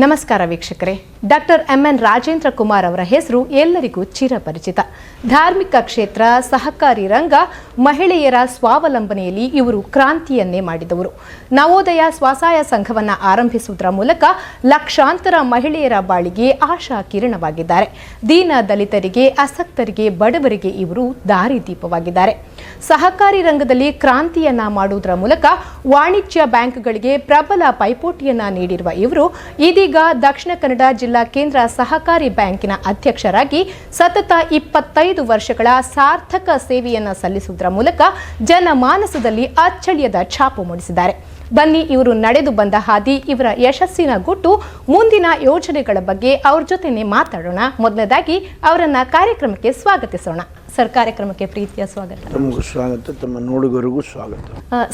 ನಮಸ್ಕಾರ ವೀಕ್ಷಕರೇ. Doctor MN Rajendra Kumar ಅವರ ಹೆಸರು ಎಲ್ಲರಿಗೂ ಚಿರಪರಿಚಿತ. ಧಾರ್ಮಿಕ ಕ್ಷೇತ್ರ, ಸಹಕಾರಿ ರಂಗ, ಮಹಿಳೆಯರ ಸ್ವಾವಲಂಬನೆಯಲ್ಲಿ ಇವರು ಕ್ರಾಂತಿಯನ್ನೇ ಮಾಡಿದವರು. ನವೋದಯ ಸ್ವಸಹಾಯ ಸಂಘವನ್ನು ಆರಂಭಿಸುವುದರ ಮೂಲಕ ಲಕ್ಷಾಂತರ ಮಹಿಳೆಯರ ಬಾಳಿಗೆ ಆಶಾ ಕಿರಣವಾಗಿದ್ದಾರೆ. ದೀನ ದಲಿತರಿಗೆ, ಅಸಕ್ತರಿಗೆ, ಬಡವರಿಗೆ ಇವರು ದಾರಿದೀಪವಾಗಿದ್ದಾರೆ. ಸಹಕಾರಿ ರಂಗದಲ್ಲಿ ಕ್ರಾಂತಿಯನ್ನ ಮಾಡುವುದರ ಮೂಲಕ ವಾಣಿಜ್ಯ ಬ್ಯಾಂಕ್ಗಳಿಗೆ ಪ್ರಬಲ ಪೈಪೋಟಿಯನ್ನ ನೀಡಿರುವ ಇವರು ಇದೀಗ ದಕ್ಷಿಣ ಕನ್ನಡ ಜಿಲ್ಲಾ ಕೇಂದ್ರ ಸಹಕಾರಿ ಬ್ಯಾಂಕಿನ ಅಧ್ಯಕ್ಷರಾಗಿ ಸತತ 25 ವರ್ಷಗಳ ಸಾರ್ಥಕ ಸೇವೆಯನ್ನು ಸಲ್ಲಿಸುವುದರ ಮೂಲಕ ಜನಮಾನಸದಲ್ಲಿ ಅಚ್ಚಳಿಯದ ಛಾಪು ಮೂಡಿಸಿದ್ದಾರೆ. ಬನ್ನಿ ಇವರು ನಡೆದು ಬಂದ ಹಾದಿ, ಇವರ ಯಶಸ್ಸಿನ ಗುಟ್ಟು, ಮುಂದಿನ ಯೋಜನೆಗಳ ಬಗ್ಗೆ ಅವ್ರ ಜೊತೆನೆ ಮಾತಾಡೋಣ. ಮೊದಲನೇದಾಗಿ ಅವರನ್ನ ಕಾರ್ಯಕ್ರಮಕ್ಕೆ ಸ್ವಾಗತಿಸೋಣ. ಸರ್, ಕಾರ್ಯಕ್ರಮಕ್ಕೆ ಪ್ರೀತಿಯ ಸ್ವಾಗತ. ತಮಗೂ ಸ್ವಾಗತ, ತಮ್ಮ ನೋಡುಗರಿಗೂ ಸ್ವಾಗತ.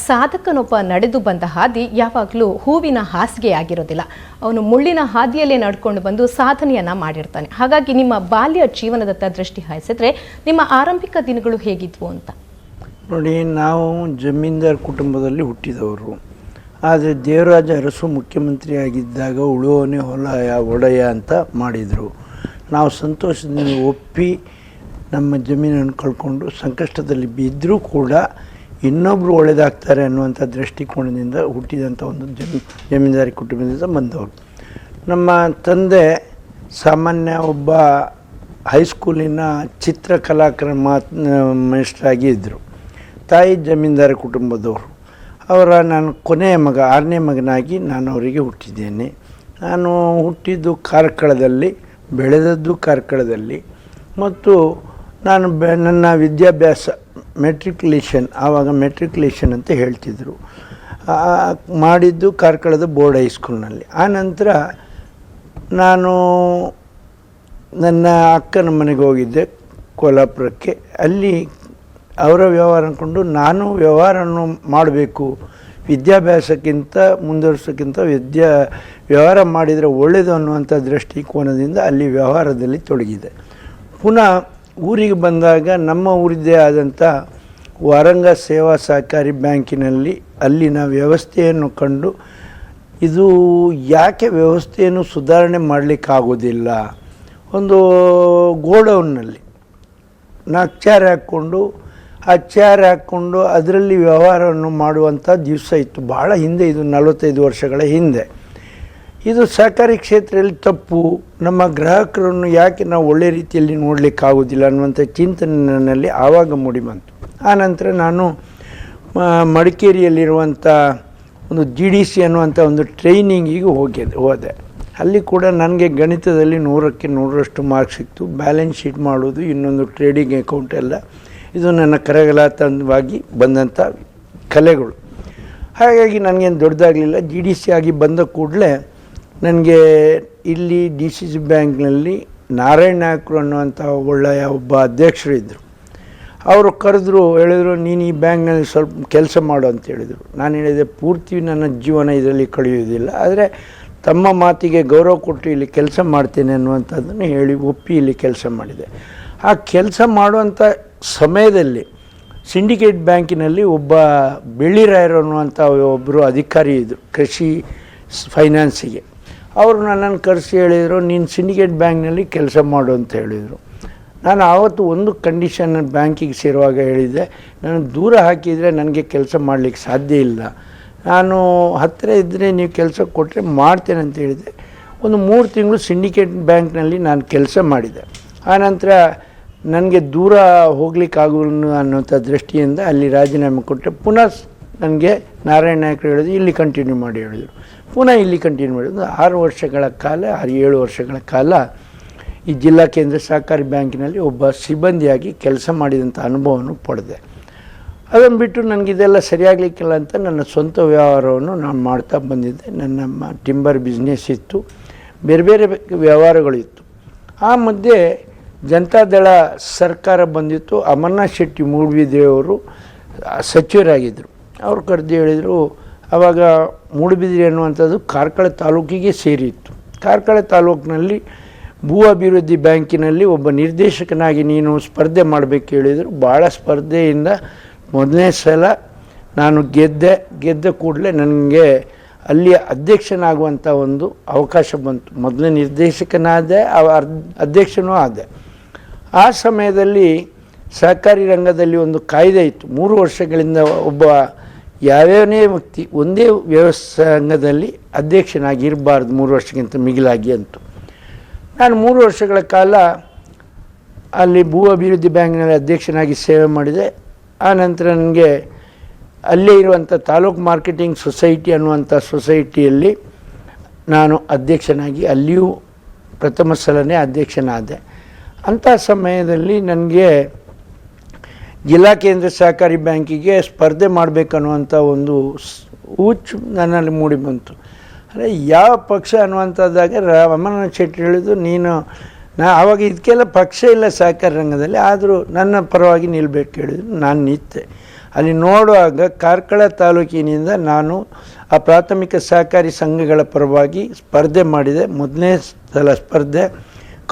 ಸಾಧಕನೊಬ್ಬ ನಡೆದು ಬಂದ ಹಾದಿ ಯಾವಾಗಲೂ ಹೂವಿನ ಹಾಸಿಗೆ ಆಗಿರೋದಿಲ್ಲ. ಅವನು ಮುಳ್ಳಿನ ಹಾದಿಯಲ್ಲೇ ನಡ್ಕೊಂಡು ಬಂದು ಸಾಧನೆಯನ್ನ ಮಾಡಿರ್ತಾನೆ. ಹಾಗಾಗಿ ನಿಮ್ಮ ಬಾಲ್ಯ ಜೀವನದತ್ತ ದೃಷ್ಟಿ ಹಾಯಿಸಿದ್ರೆ ನಿಮ್ಮ ಆರಂಭಿಕ ದಿನಗಳು ಹೇಗಿದ್ವು ಅಂತ? ನೋಡಿ, ನಾವು ಜಮೀನ್ದಾರ್ ಕುಟುಂಬದಲ್ಲಿ ಹುಟ್ಟಿದವರು. ಆದರೆ ದೇವರಾಜ ಅರಸು ಮುಖ್ಯಮಂತ್ರಿ ಆಗಿದ್ದಾಗ ಉಳುವವನೇ ಒಡೆಯ ಅಂತ ಮಾಡಿದರು. ನಾವು ಸಂತೋಷದಿಂದ ಒಪ್ಪಿ ನಮ್ಮ ಜಮೀನನ್ನು ಕಳ್ಕೊಂಡು ಸಂಕಷ್ಟದಲ್ಲಿ ಬಿದ್ದರೂ ಕೂಡ ಇನ್ನೊಬ್ಬರು ಒಳ್ಳೆಯದಾಗ್ತಾರೆ ಅನ್ನುವಂಥ ದೃಷ್ಟಿಕೋನದಿಂದ ಹುಟ್ಟಿದಂಥ ಒಂದು ಜಮೀನ್ದಾರಿ ಕುಟುಂಬದಿಂದ ಬಂದವರು. ನಮ್ಮ ತಂದೆ ಸಾಮಾನ್ಯ ಒಬ್ಬ ಹೈಸ್ಕೂಲಿನ ಚಿತ್ರಕಲಾಕಾರ ಮಾಸ್ಟರಾಗಿ ಇದ್ದರು. ತಾಯಿ ಜಮೀನ್ದಾರಿ ಕುಟುಂಬದವರು. ನಾನು ಕೊನೆಯ ಮಗ, 6ನೇ ಮಗನಾಗಿ ನಾನು ಅವರಿಗೆ ಹುಟ್ಟಿದ್ದೇನೆ. ನಾನು ಹುಟ್ಟಿದ್ದು ಕಾರ್ಕಳದಲ್ಲಿ, ಬೆಳೆದದ್ದು ಕಾರ್ಕಳದಲ್ಲಿ. ಮತ್ತು ನಾನು ನನ್ನ ವಿದ್ಯಾಭ್ಯಾಸ ಮೆಟ್ರಿಕ್ಯುಲೇಷನ್, ಆವಾಗ ಮೆಟ್ರಿಕ್ಯುಲೇಷನ್ ಅಂತ ಹೇಳ್ತಿದ್ರು, ಮಾಡಿದ್ದು ಕಾರ್ಕಳದ ಬೋರ್ಡ್ ಹೈಸ್ಕೂಲ್ನಲ್ಲಿ. ಆನಂತರ ನಾನು ನನ್ನ ಅಕ್ಕನ ಮನೆಗೆ ಹೋಗಿದ್ದೆ ಕೋಲ್ಹಾಪುರಕ್ಕೆ. ಅಲ್ಲಿ ಅವರ ವ್ಯವಹಾರ ಅಂದ್ಕೊಂಡು ನಾನು ವ್ಯವಹಾರವನ್ನು ಮಾಡಬೇಕು, ವಿದ್ಯಾಭ್ಯಾಸಕ್ಕಿಂತ ಮುಂದುವರಿಸೋಕ್ಕಿಂತ ವ್ಯವಹಾರ ಮಾಡಿದರೆ ಒಳ್ಳೆಯದು ಅನ್ನುವಂಥ ದೃಷ್ಟಿಕೋನದಿಂದ ಅಲ್ಲಿ ವ್ಯವಹಾರದಲ್ಲಿ ತೊಡಗಿದೆ. ಪುನಃ ಊರಿಗೆ ಬಂದಾಗ ನಮ್ಮ ಊರಿದ್ದೇ ಆದಂಥ ವಾರಂಗ ಸೇವಾ ಸಹಕಾರಿ ಬ್ಯಾಂಕಿನಲ್ಲಿ ಅಲ್ಲಿನ ವ್ಯವಸ್ಥೆಯನ್ನು ಕಂಡು ಇದು ಯಾಕೆ ವ್ಯವಸ್ಥೆಯನ್ನು ಸುಧಾರಣೆ ಮಾಡಲಿಕ್ಕಾಗೋದಿಲ್ಲ, ಒಂದು ಗೋಡೌನ್ನಲ್ಲಿ 4 ಚೇರ್ ಹಾಕ್ಕೊಂಡು ಆ ಚೇರ್ ಹಾಕ್ಕೊಂಡು ಅದರಲ್ಲಿ ವ್ಯವಹಾರವನ್ನು ಮಾಡುವಂಥ ದಿವಸ ಇತ್ತು. ಭಾಳ ಹಿಂದೆ, ಇದು 45 ವರ್ಷಗಳ ಹಿಂದೆ. ಇದು ಸಹಕಾರಿ ಕ್ಷೇತ್ರದಲ್ಲಿ ತಪ್ಪು, ನಮ್ಮ ಗ್ರಾಹಕರನ್ನು ಯಾಕೆ ನಾವು ಒಳ್ಳೆ ರೀತಿಯಲ್ಲಿ ನೋಡಲಿಕ್ಕಾಗೋದಿಲ್ಲ ಅನ್ನುವಂಥ ಚಿಂತನೆ ನನ್ನಲ್ಲಿ ಆವಾಗ ಮೂಡಿ ಬಂತು. ಆನಂತರ ನಾನು ಮಡಿಕೇರಿಯಲ್ಲಿರುವಂಥ ಒಂದು GDC ಅನ್ನುವಂಥ ಒಂದು ಟ್ರೈನಿಂಗಿಗೆ ಹೋದೆ. ಅಲ್ಲಿ ಕೂಡ ನನಗೆ ಗಣಿತದಲ್ಲಿ 100ಕ್ಕೆ 100ರಷ್ಟು ಮಾರ್ಕ್ಸ್ ಸಿಕ್ತು. ಬ್ಯಾಲೆನ್ಸ್ ಶೀಟ್ ಮಾಡೋದು, ಇನ್ನೊಂದು ಟ್ರೇಡಿಂಗ್ ಅಕೌಂಟ್ ಎಲ್ಲ, ಇದು ನನ್ನ ಕರಗಲಾತನವಾಗಿ ಬಂದಂಥ ಕಲೆಗಳು. ಹಾಗಾಗಿ ನನಗೇನು ದೊಡ್ಡದಾಗಲಿಲ್ಲ. GDC ಆಗಿ ಬಂದ ಕೂಡಲೇ ನನಗೆ ಇಲ್ಲಿ DCC ಬ್ಯಾಂಕ್ನಲ್ಲಿ ನಾರಾಯಣ ನಾಯಕರು ಅನ್ನುವಂಥ ಒಳ್ಳೆಯ ಒಬ್ಬ ಅಧ್ಯಕ್ಷರು ಇದ್ದರು. ಅವರು ಕರೆದ್ರು, ಹೇಳಿದ್ರು, ನೀನು ಈ ಬ್ಯಾಂಕ್ನಲ್ಲಿ ಸ್ವಲ್ಪ ಕೆಲಸ ಮಾಡು ಅಂತ ಹೇಳಿದರು. ನಾನು ಹೇಳಿದೆ, ಪೂರ್ತಿ ನನ್ನ ಜೀವನ ಇದರಲ್ಲಿ ಕಳೆಯೋದಿಲ್ಲ, ಆದರೆ ತಮ್ಮ ಮಾತಿಗೆ ಗೌರವ ಕೊಟ್ಟು ಇಲ್ಲಿ ಕೆಲಸ ಮಾಡ್ತೇನೆ ಅನ್ನುವಂಥದ್ದನ್ನು ಹೇಳಿ ಒಪ್ಪಿ ಇಲ್ಲಿ ಕೆಲಸ ಮಾಡಿದೆ. ಆ ಕೆಲಸ ಮಾಡುವಂಥ ಸಮಯದಲ್ಲಿ ಸಿಂಡಿಕೇಟ್ ಬ್ಯಾಂಕಿನಲ್ಲಿ ಒಬ್ಬ ಬೆಳ್ಳಿರಾಯರು ಅನ್ನುವಂಥ ಒಬ್ಬರು ಅಧಿಕಾರಿ ಇದ್ದರು, ಕೃಷಿ ಫೈನಾನ್ಸಿಗೆ. ಅವರು ನನ್ನನ್ನು ಕರೆಸಿ ಹೇಳಿದರು, ನೀನು ಸಿಂಡಿಕೇಟ್ ಬ್ಯಾಂಕ್ನಲ್ಲಿ ಕೆಲಸ ಮಾಡು ಅಂತ ಹೇಳಿದರು. ನಾನು ಆವತ್ತು ಒಂದು ಕಂಡೀಷನ್ ಬ್ಯಾಂಕಿಗೆ ಸೇರುವಾಗ ಹೇಳಿದ್ದೆ, ನಾನು ದೂರ ಹಾಕಿದರೆ ನನಗೆ ಕೆಲಸ ಮಾಡಲಿಕ್ಕೆ ಸಾಧ್ಯ ಇಲ್ಲ, ನಾನು ಹತ್ತಿರ ಇದ್ದರೆ ನೀವು ಕೆಲಸ ಕೊಟ್ಟರೆ ಮಾಡ್ತೇನೆ ಅಂತ ಹೇಳಿದೆ. ಒಂದು 3 ತಿಂಗಳು ಸಿಂಡಿಕೇಟ್ ಬ್ಯಾಂಕ್ನಲ್ಲಿ ನಾನು ಕೆಲಸ ಮಾಡಿದೆ. ಆನಂತರ ನನಗೆ ದೂರ ಹೋಗ್ಲಿಕ್ಕಾಗಲ್ಲ ಅನ್ನೋಂಥ ದೃಷ್ಟಿಯಿಂದ ಅಲ್ಲಿ ರಾಜೀನಾಮೆ ಕೊಟ್ಟರೆ ಪುನಃ ನನಗೆ ನಾರಾಯಣ ನಾಯಕರು ಹೇಳಿದ್ರು, ಇಲ್ಲಿ ಕಂಟಿನ್ಯೂ ಮಾಡಿ ಹೇಳಿದರು. ಪುನಃ ಇಲ್ಲಿ ಕಂಟಿನ್ಯೂ ಮಾಡಿದ್ರು. 6 ವರ್ಷಗಳ ಕಾಲ, 7 ವರ್ಷಗಳ ಕಾಲ ಈ ಜಿಲ್ಲಾ ಕೇಂದ್ರ ಸಹಕಾರಿ ಬ್ಯಾಂಕಿನಲ್ಲಿ ಒಬ್ಬ ಸಿಬ್ಬಂದಿಯಾಗಿ ಕೆಲಸ ಮಾಡಿದಂಥ ಅನುಭವವನ್ನು ಪಡೆದೆ. ಅದನ್ನು ಬಿಟ್ಟು ನನಗಿದೆಲ್ಲ ಸರಿಯಾಗಲಿಕ್ಕಿಲ್ಲ ಅಂತ ನನ್ನ ಸ್ವಂತ ವ್ಯವಹಾರವನ್ನು ನಾನು ಮಾಡ್ತಾ ಬಂದಿದ್ದೆ. ನನ್ನ ಟಿಂಬರ್ ಬಿಸ್ನೆಸ್ ಇತ್ತು, ಬೇರೆ ಬೇರೆ ವ್ಯವಹಾರಗಳಿತ್ತು. ಆ ಮಧ್ಯೆ ಜನತಾದಳ ಸರ್ಕಾರ ಬಂದಿತ್ತು. ಅಮರನಾಥ್ ಶೆಟ್ಟಿ ಮೂಡುಬಿದ್ರೆಯವರು ಸಚಿವರಾಗಿದ್ದರು. ಅವರು ಕರೆದು ಹೇಳಿದರು, ಆವಾಗ ಮೂಡುಬಿದ್ರೆ ಅನ್ನುವಂಥದ್ದು ಕಾರ್ಕಳ ತಾಲೂಕಿಗೆ ಸೇರಿತ್ತು. ಕಾರ್ಕಳ ತಾಲೂಕಿನಲ್ಲಿ ಭೂ ಅಭಿವೃದ್ಧಿ ಬ್ಯಾಂಕಿನಲ್ಲಿ ಒಬ್ಬ ನಿರ್ದೇಶಕನಾಗಿ ನೀನು ಸ್ಪರ್ಧೆ ಮಾಡಬೇಕು ಹೇಳಿದರು. ಭಾಳ ಸ್ಪರ್ಧೆಯಿಂದ ಮೊದಲನೇ ಸಲ ನಾನು ಗೆದ್ದ ಕೂಡಲೇ ನನಗೆ ಅಲ್ಲಿಯ ಅಧ್ಯಕ್ಷನಾಗುವಂಥ ಒಂದು ಅವಕಾಶ ಬಂತು. ಮೊದಲೇ ನಿರ್ದೇಶಕನಾದೆ, ಅಧ್ಯಕ್ಷನೂ ಆದೆ. ಆ ಸಮಯದಲ್ಲಿ ಸಹಕಾರಿ ರಂಗದಲ್ಲಿ ಒಂದು ಕಾಯ್ದೆ ಇತ್ತು, 3 ವರ್ಷಗಳಿಂದ ಒಬ್ಬ ಯಾವ್ಯಾವನೇ ವ್ಯಕ್ತಿ ಒಂದೇ ಸಂಘದಲ್ಲಿ ಅಧ್ಯಕ್ಷನಾಗಿರಬಾರ್ದು 3 ವರ್ಷಕ್ಕಿಂತ ಮಿಗಿಲಾಗಿ ಅಂತು. ನಾನು 3 ವರ್ಷಗಳ ಕಾಲ ಅಲ್ಲಿ ಭೂ ಅಭಿವೃದ್ಧಿ ಬ್ಯಾಂಕ್ನಲ್ಲಿ ಅಧ್ಯಕ್ಷನಾಗಿ ಸೇವೆ ಮಾಡಿದೆ. ಆ ನಂತರ ನನಗೆ ಅಲ್ಲೇ ಇರುವಂಥ ತಾಲೂಕು ಮಾರ್ಕೆಟಿಂಗ್ ಸೊಸೈಟಿ ಅನ್ನುವಂಥ ಸೊಸೈಟಿಯಲ್ಲಿ ನಾನು ಅಧ್ಯಕ್ಷನಾಗಿ ಅಲ್ಲಿಯೂ ಪ್ರಥಮ ಸಲನೇ ಅಧ್ಯಕ್ಷನಾದೆ. ಅಂಥ ಸಮಯದಲ್ಲಿ ನನಗೆ ಜಿಲ್ಲಾ ಕೇಂದ್ರ ಸಹಕಾರಿ ಬ್ಯಾಂಕಿಗೆ ಸ್ಪರ್ಧೆ ಮಾಡಬೇಕನ್ನುವಂಥ ಒಂದು ಹುಚ್ಚು ನನ್ನಲ್ಲಿ ಮೂಡಿ ಬಂತು. ಅಂದರೆ ಯಾವ ಪಕ್ಷ ಅನ್ನುವಂಥದ್ದಾಗ ರಮಣ ಶೆಟ್ಟಿ ಹೇಳಿದ್ದು, ಆವಾಗ ಇದಕ್ಕೆಲ್ಲ ಪಕ್ಷ ಇಲ್ಲ ಸಹಕಾರಿ ರಂಗದಲ್ಲಿ, ಆದರೂ ನನ್ನ ಪರವಾಗಿ ನಿಲ್ಲಬೇಕು ಹೇಳಿದ್ರು. ನಾನು ನಿಂತೆ. ಅಲ್ಲಿ ನೋಡುವಾಗ ಕಾರ್ಕಳ ತಾಲೂಕಿನಿಂದ ನಾನು ಆ ಪ್ರಾಥಮಿಕ ಸಹಕಾರಿ ಸಂಘಗಳ ಪರವಾಗಿ ಸ್ಪರ್ಧೆ ಮಾಡಿದೆ. ಮೊದಲನೇ ಸಲ ಸ್ಪರ್ಧೆ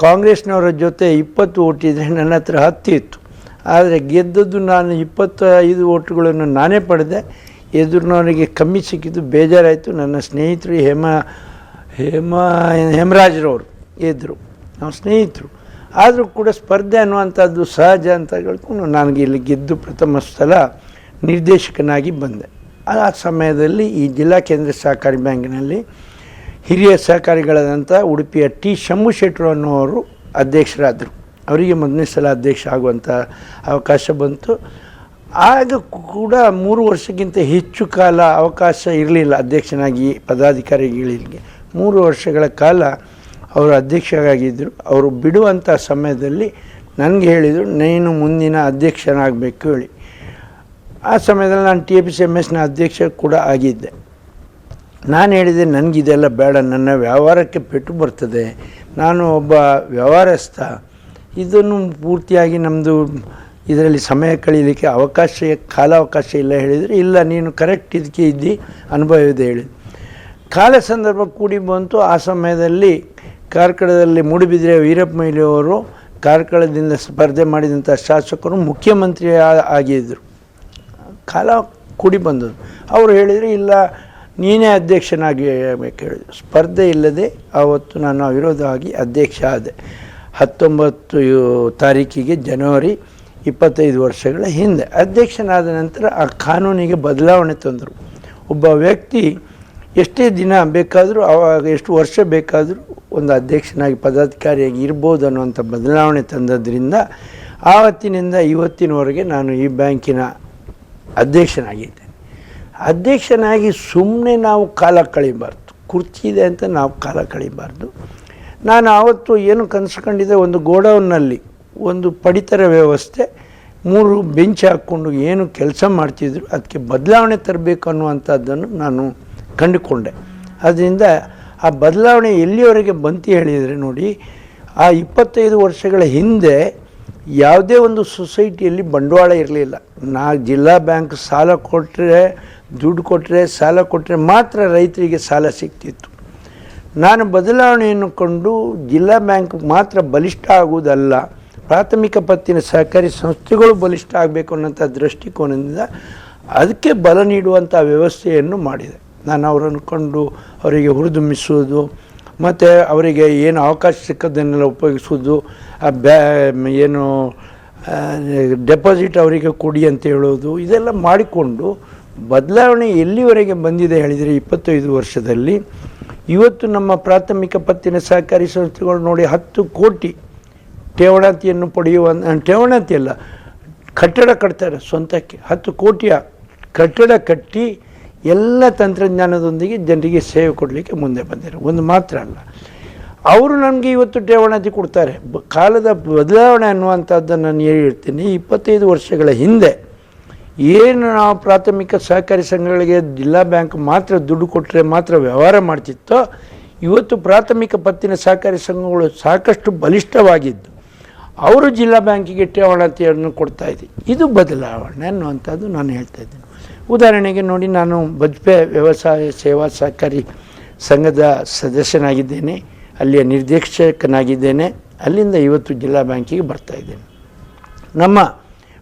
ಕಾಂಗ್ರೆಸ್ನವರ ಜೊತೆ 20 ಓಟಿದೆ, ನನ್ನ ಹತ್ರ 10 ಇತ್ತು. ಆದರೆ ಗೆದ್ದದ್ದು ನಾನು 25 ಓಟುಗಳನ್ನು ನಾನೇ ಪಡೆದೆ. ಎದುರಿನವರಿಗೆ ಕಮ್ಮಿ ಸಿಕ್ಕಿದ್ದು ಬೇಜಾರಾಯಿತು. ನನ್ನ ಸ್ನೇಹಿತರು ಹೇಮರಾಜ್ರವರು ಎದುರು, ನಾವು ಸ್ನೇಹಿತರು. ಆದರೂ ಕೂಡ ಸ್ಪರ್ಧೆ ಅನ್ನುವಂಥದ್ದು ಸಹಜ ಅಂತ ಹೇಳ್ಕೊಂಡು ನನಗೆ ಇಲ್ಲಿ ಗೆದ್ದು ಪ್ರಥಮ ಸಲ ನಿರ್ದೇಶಕನಾಗಿ ಬಂದೆ. ಆ ಸಮಯದಲ್ಲಿ ಈ ಜಿಲ್ಲಾ ಕೇಂದ್ರ ಸಹಕಾರಿ ಬ್ಯಾಂಕಿನಲ್ಲಿ ಹಿರಿಯ ಸಹಕಾರಿಗಳಾದಂಥ ಉಡುಪಿಯ ಶಂಭು ಶೆಟ್ಟರು ಅನ್ನುವರು ಅಧ್ಯಕ್ಷರಾದರು. ಅವರಿಗೆ ಮೊದಲನೇ ಸಲ ಅಧ್ಯಕ್ಷ ಆಗುವಂಥ ಅವಕಾಶ ಬಂತು. ಆಗ ಕೂಡ 3 ವರ್ಷಕ್ಕಿಂತ ಹೆಚ್ಚು ಕಾಲ ಅವಕಾಶ ಇರಲಿಲ್ಲ ಅಧ್ಯಕ್ಷನಾಗಿ ಪದಾಧಿಕಾರಿಗಳಿಗೆ. 3 ವರ್ಷಗಳ ಕಾಲ ಅವರು ಅಧ್ಯಕ್ಷರಾಗಿದ್ದರು. ಅವರು ಬಿಡುವಂಥ ಸಮಯದಲ್ಲಿ ನನಗೆ ಹೇಳಿದರು, ನೀನು ಮುಂದಿನ ಅಧ್ಯಕ್ಷನಾಗಬೇಕು ಹೇಳಿ. ಆ ಸಮಯದಲ್ಲಿ ನಾನು TAPCMSನ ಅಧ್ಯಕ್ಷ ಕೂಡ ಆಗಿದ್ದೆ. ನಾನು ಹೇಳಿದೆ, ನನಗಿದೆಲ್ಲ ಬೇಡ, ನನ್ನ ವ್ಯವಹಾರಕ್ಕೆ ಪೆಟ್ಟು ಬರ್ತದೆ, ನಾನು ಒಬ್ಬ ವ್ಯವಹಾರಸ್ಥ, ಇದನ್ನು ಪೂರ್ತಿಯಾಗಿ ನಮ್ಮದು ಇದರಲ್ಲಿ ಸಮಯ ಕಳೀಲಿಕ್ಕೆ ಕಾಲಾವಕಾಶ ಇಲ್ಲ ಹೇಳಿದರೆ, ಇಲ್ಲ ನೀನು ಕರೆಕ್ಟ್ ಇದಕ್ಕೆ ಇದ್ದು ಅನುಭವ ಇದೆ ಹೇಳಿ. ಕಾಲ ಸಂದರ್ಭ ಕೂಡಿ ಬಂತು. ಆ ಸಮಯದಲ್ಲಿ ಕಾರ್ಕಳದಲ್ಲಿ ಮೂಡುಬಿದಿರೆ ವೀರಪ್ಪ ಮೊಯ್ಲಿಯವರು ಕಾರ್ಕಳದಿಂದ ಸ್ಪರ್ಧೆ ಮಾಡಿದಂಥ ಶಾಸಕರು ಮುಖ್ಯಮಂತ್ರಿ ಆಗಿದ್ದರು. ಕಾಲ ಕೂಡಿ ಬಂದದ್ದು. ಅವರು ಹೇಳಿದರು, ಇಲ್ಲ ನೀನೇ ಅಧ್ಯಕ್ಷನಾಗಿ ಬೇಕು ಹೇಳಿದರು. ಸ್ಪರ್ಧೆ ಇಲ್ಲದೆ ಆವತ್ತು ನಾನು ಅವಿರೋಧವಾಗಿ ಅಧ್ಯಕ್ಷ ಆದೆ. 19 ತಾರೀಕಿಗೆ ಜನವರಿ 25 ವರ್ಷಗಳ ಹಿಂದೆ ಅಧ್ಯಕ್ಷನಾದ ನಂತರ ಆ ಕಾನೂನಿಗೆ ಬದಲಾವಣೆ ತಂದರು. ಒಬ್ಬ ವ್ಯಕ್ತಿ ಎಷ್ಟೇ ದಿನ ಬೇಕಾದರೂ, ಆವಾಗ ಎಷ್ಟು ವರ್ಷ ಬೇಕಾದರೂ ಒಂದು ಅಧ್ಯಕ್ಷನಾಗಿ ಪದಾಧಿಕಾರಿಯಾಗಿ ಇರ್ಬೋದು ಅನ್ನುವಂಥ ಬದಲಾವಣೆ ತಂದದ್ರಿಂದ ಆವತ್ತಿನಿಂದ ಇವತ್ತಿನವರೆಗೆ ನಾನು ಈ ಬ್ಯಾಂಕಿನ ಅಧ್ಯಕ್ಷನಾಗಿದ್ದೇನೆ. ಅಧ್ಯಕ್ಷನಾಗಿ ಸುಮ್ಮನೆ ನಾವು ಕಾಲ ಕಳಿಬಾರ್ದು, ಕುರ್ಚಿ ಇದೆ ಅಂತ ನಾವು ಕಾಲ ಕಳಿಬಾರ್ದು. ನಾನು ಆವತ್ತು ಏನು ಕನಸ್ಕೊಂಡಿದ್ದೆ, ಒಂದು ಗೋಡೌನ್ನಲ್ಲಿ ಒಂದು ಪಡಿತರ ವ್ಯವಸ್ಥೆ, 3 ಬೆಂಚ್ ಹಾಕ್ಕೊಂಡು ಏನು ಕೆಲಸ ಮಾಡ್ತಿದ್ರು, ಅದಕ್ಕೆ ಬದಲಾವಣೆ ತರಬೇಕು ಅನ್ನುವಂಥದ್ದನ್ನು ನಾನು ಕಂಡುಕೊಂಡೆ. ಅದರಿಂದ ಆ ಬದಲಾವಣೆ ಎಲ್ಲಿವರೆಗೆ ಬಂತು ಹೇಳಿದರೆ ನೋಡಿ, ಆ 25 ವರ್ಷಗಳ ಹಿಂದೆ ಯಾವುದೇ ಒಂದು ಸೊಸೈಟಿಯಲ್ಲಿ ಬಂಡವಾಳ ಇರಲಿಲ್ಲ. ಜಿಲ್ಲಾ ಬ್ಯಾಂಕ್ ಸಾಲ ಕೊಟ್ಟರೆ, ದುಡ್ಡು ಕೊಟ್ಟರೆ, ಸಾಲ ಕೊಟ್ಟರೆ ಮಾತ್ರ ರೈತರಿಗೆ ಸಾಲ ಸಿಗ್ತಿತ್ತು. ನಾನು ಬದಲಾವಣೆಯನ್ನು ಕೊಂಡು ಜಿಲ್ಲಾ ಬ್ಯಾಂಕ್ ಮಾತ್ರ ಬಲಿಷ್ಠ ಆಗುವುದಲ್ಲ, ಪ್ರಾಥಮಿಕ ಪತ್ತಿನ ಸಹಕಾರಿ ಸಂಸ್ಥೆಗಳು ಬಲಿಷ್ಠ ಆಗಬೇಕು ಅನ್ನೋಂಥ ದೃಷ್ಟಿಕೋನದಿಂದ ಅದಕ್ಕೆ ಬಲ ನೀಡುವಂಥ ವ್ಯವಸ್ಥೆಯನ್ನು ಮಾಡಿದೆ. ನಾನು ಅವರನ್ನು ಕೊಂಡು ಅವರಿಗೆ ಹುರಿದುಂಬಿಸುವುದು, ಮತ್ತು ಅವರಿಗೆ ಏನು ಅವಕಾಶ ಸಿಕ್ಕದನ್ನೆಲ್ಲ ಉಪಯೋಗಿಸೋದು, ಏನು ಡೆಪಾಸಿಟ್ ಅವರಿಗೆ ಕೊಡಿ ಅಂತ ಹೇಳೋದು, ಇದೆಲ್ಲ ಮಾಡಿಕೊಂಡು ಬದಲಾವಣೆ ಎಲ್ಲಿವರೆಗೆ ಬಂದಿದೆ ಹೇಳಿದರೆ 25 ವರ್ಷದಲ್ಲಿ. ಇವತ್ತು ನಮ್ಮ ಪ್ರಾಥಮಿಕ ಪತ್ತಿನ ಸಹಕಾರಿ ಸಂಸ್ಥೆಗಳು ನೋಡಿ 10 ಕೋಟಿ ಠೇವಣಾತಿಯನ್ನು ಪಡೆಯುವ, ಠೇವಣಾತಿ ಅಲ್ಲ, ಕಟ್ಟಡ ಕಟ್ತಾರೆ ಸ್ವಂತಕ್ಕೆ. 10 ಕೋಟಿಯ ಕಟ್ಟಡ ಕಟ್ಟಿ ಎಲ್ಲ ತಂತ್ರಜ್ಞಾನದೊಂದಿಗೆ ಜನರಿಗೆ ಸೇವೆ ಕೊಡಲಿಕ್ಕೆ ಮುಂದೆ ಬಂದಿರೋ ಒಂದು ಮಾತ್ರ ಅಲ್ಲ, ಅವರು ನಮಗೆ ಇವತ್ತು ಠೇವಣಾತಿ ಕೊಡ್ತಾರೆ. ಕಾಲದ ಬದಲಾವಣೆ ಅನ್ನುವಂಥದ್ದನ್ನು ನಾನು ಹೇಳ್ತೀನಿ. 25 ವರ್ಷಗಳ ಹಿಂದೆ ಏನು ನಾವು ಪ್ರಾಥಮಿಕ ಸಹಕಾರಿ ಸಂಘಗಳಿಗೆ ಜಿಲ್ಲಾ ಬ್ಯಾಂಕ್ ಮಾತ್ರ ದುಡ್ಡು ಕೊಟ್ಟರೆ ಮಾತ್ರ ವ್ಯವಹಾರ ಮಾಡ್ತಿತ್ತೋ, ಇವತ್ತು ಪ್ರಾಥಮಿಕ ಪತ್ತಿನ ಸಹಕಾರಿ ಸಂಘಗಳು ಸಾಕಷ್ಟು ಬಲಿಷ್ಠವಾಗಿದ್ದು ಅವರು ಜಿಲ್ಲಾ ಬ್ಯಾಂಕಿಗೆ ಠೇವಣಾತಿಯನ್ನು ಕೊಡ್ತಾಯಿದೆ. ಇದು ಬದಲಾವಣೆ ಅನ್ನುವಂಥದ್ದು ನಾನು ಹೇಳ್ತಾ ಇದ್ದೀನಿ. ಉದಾಹರಣೆಗೆ ನೋಡಿ, ನಾನು ಬಜ್ಪೆ ವ್ಯವಸಾಯ ಸೇವಾ ಸಹಕಾರಿ ಸಂಘದ ಸದಸ್ಯನಾಗಿದ್ದೇನೆ, ಅಲ್ಲಿಯ ನಿರ್ದೇಶಕನಾಗಿದ್ದೇನೆ. ಅಲ್ಲಿಂದ ಇವತ್ತು ಜಿಲ್ಲಾ ಬ್ಯಾಂಕಿಗೆ ಬರ್ತಾಯಿದ್ದೇನೆ. ನಮ್ಮ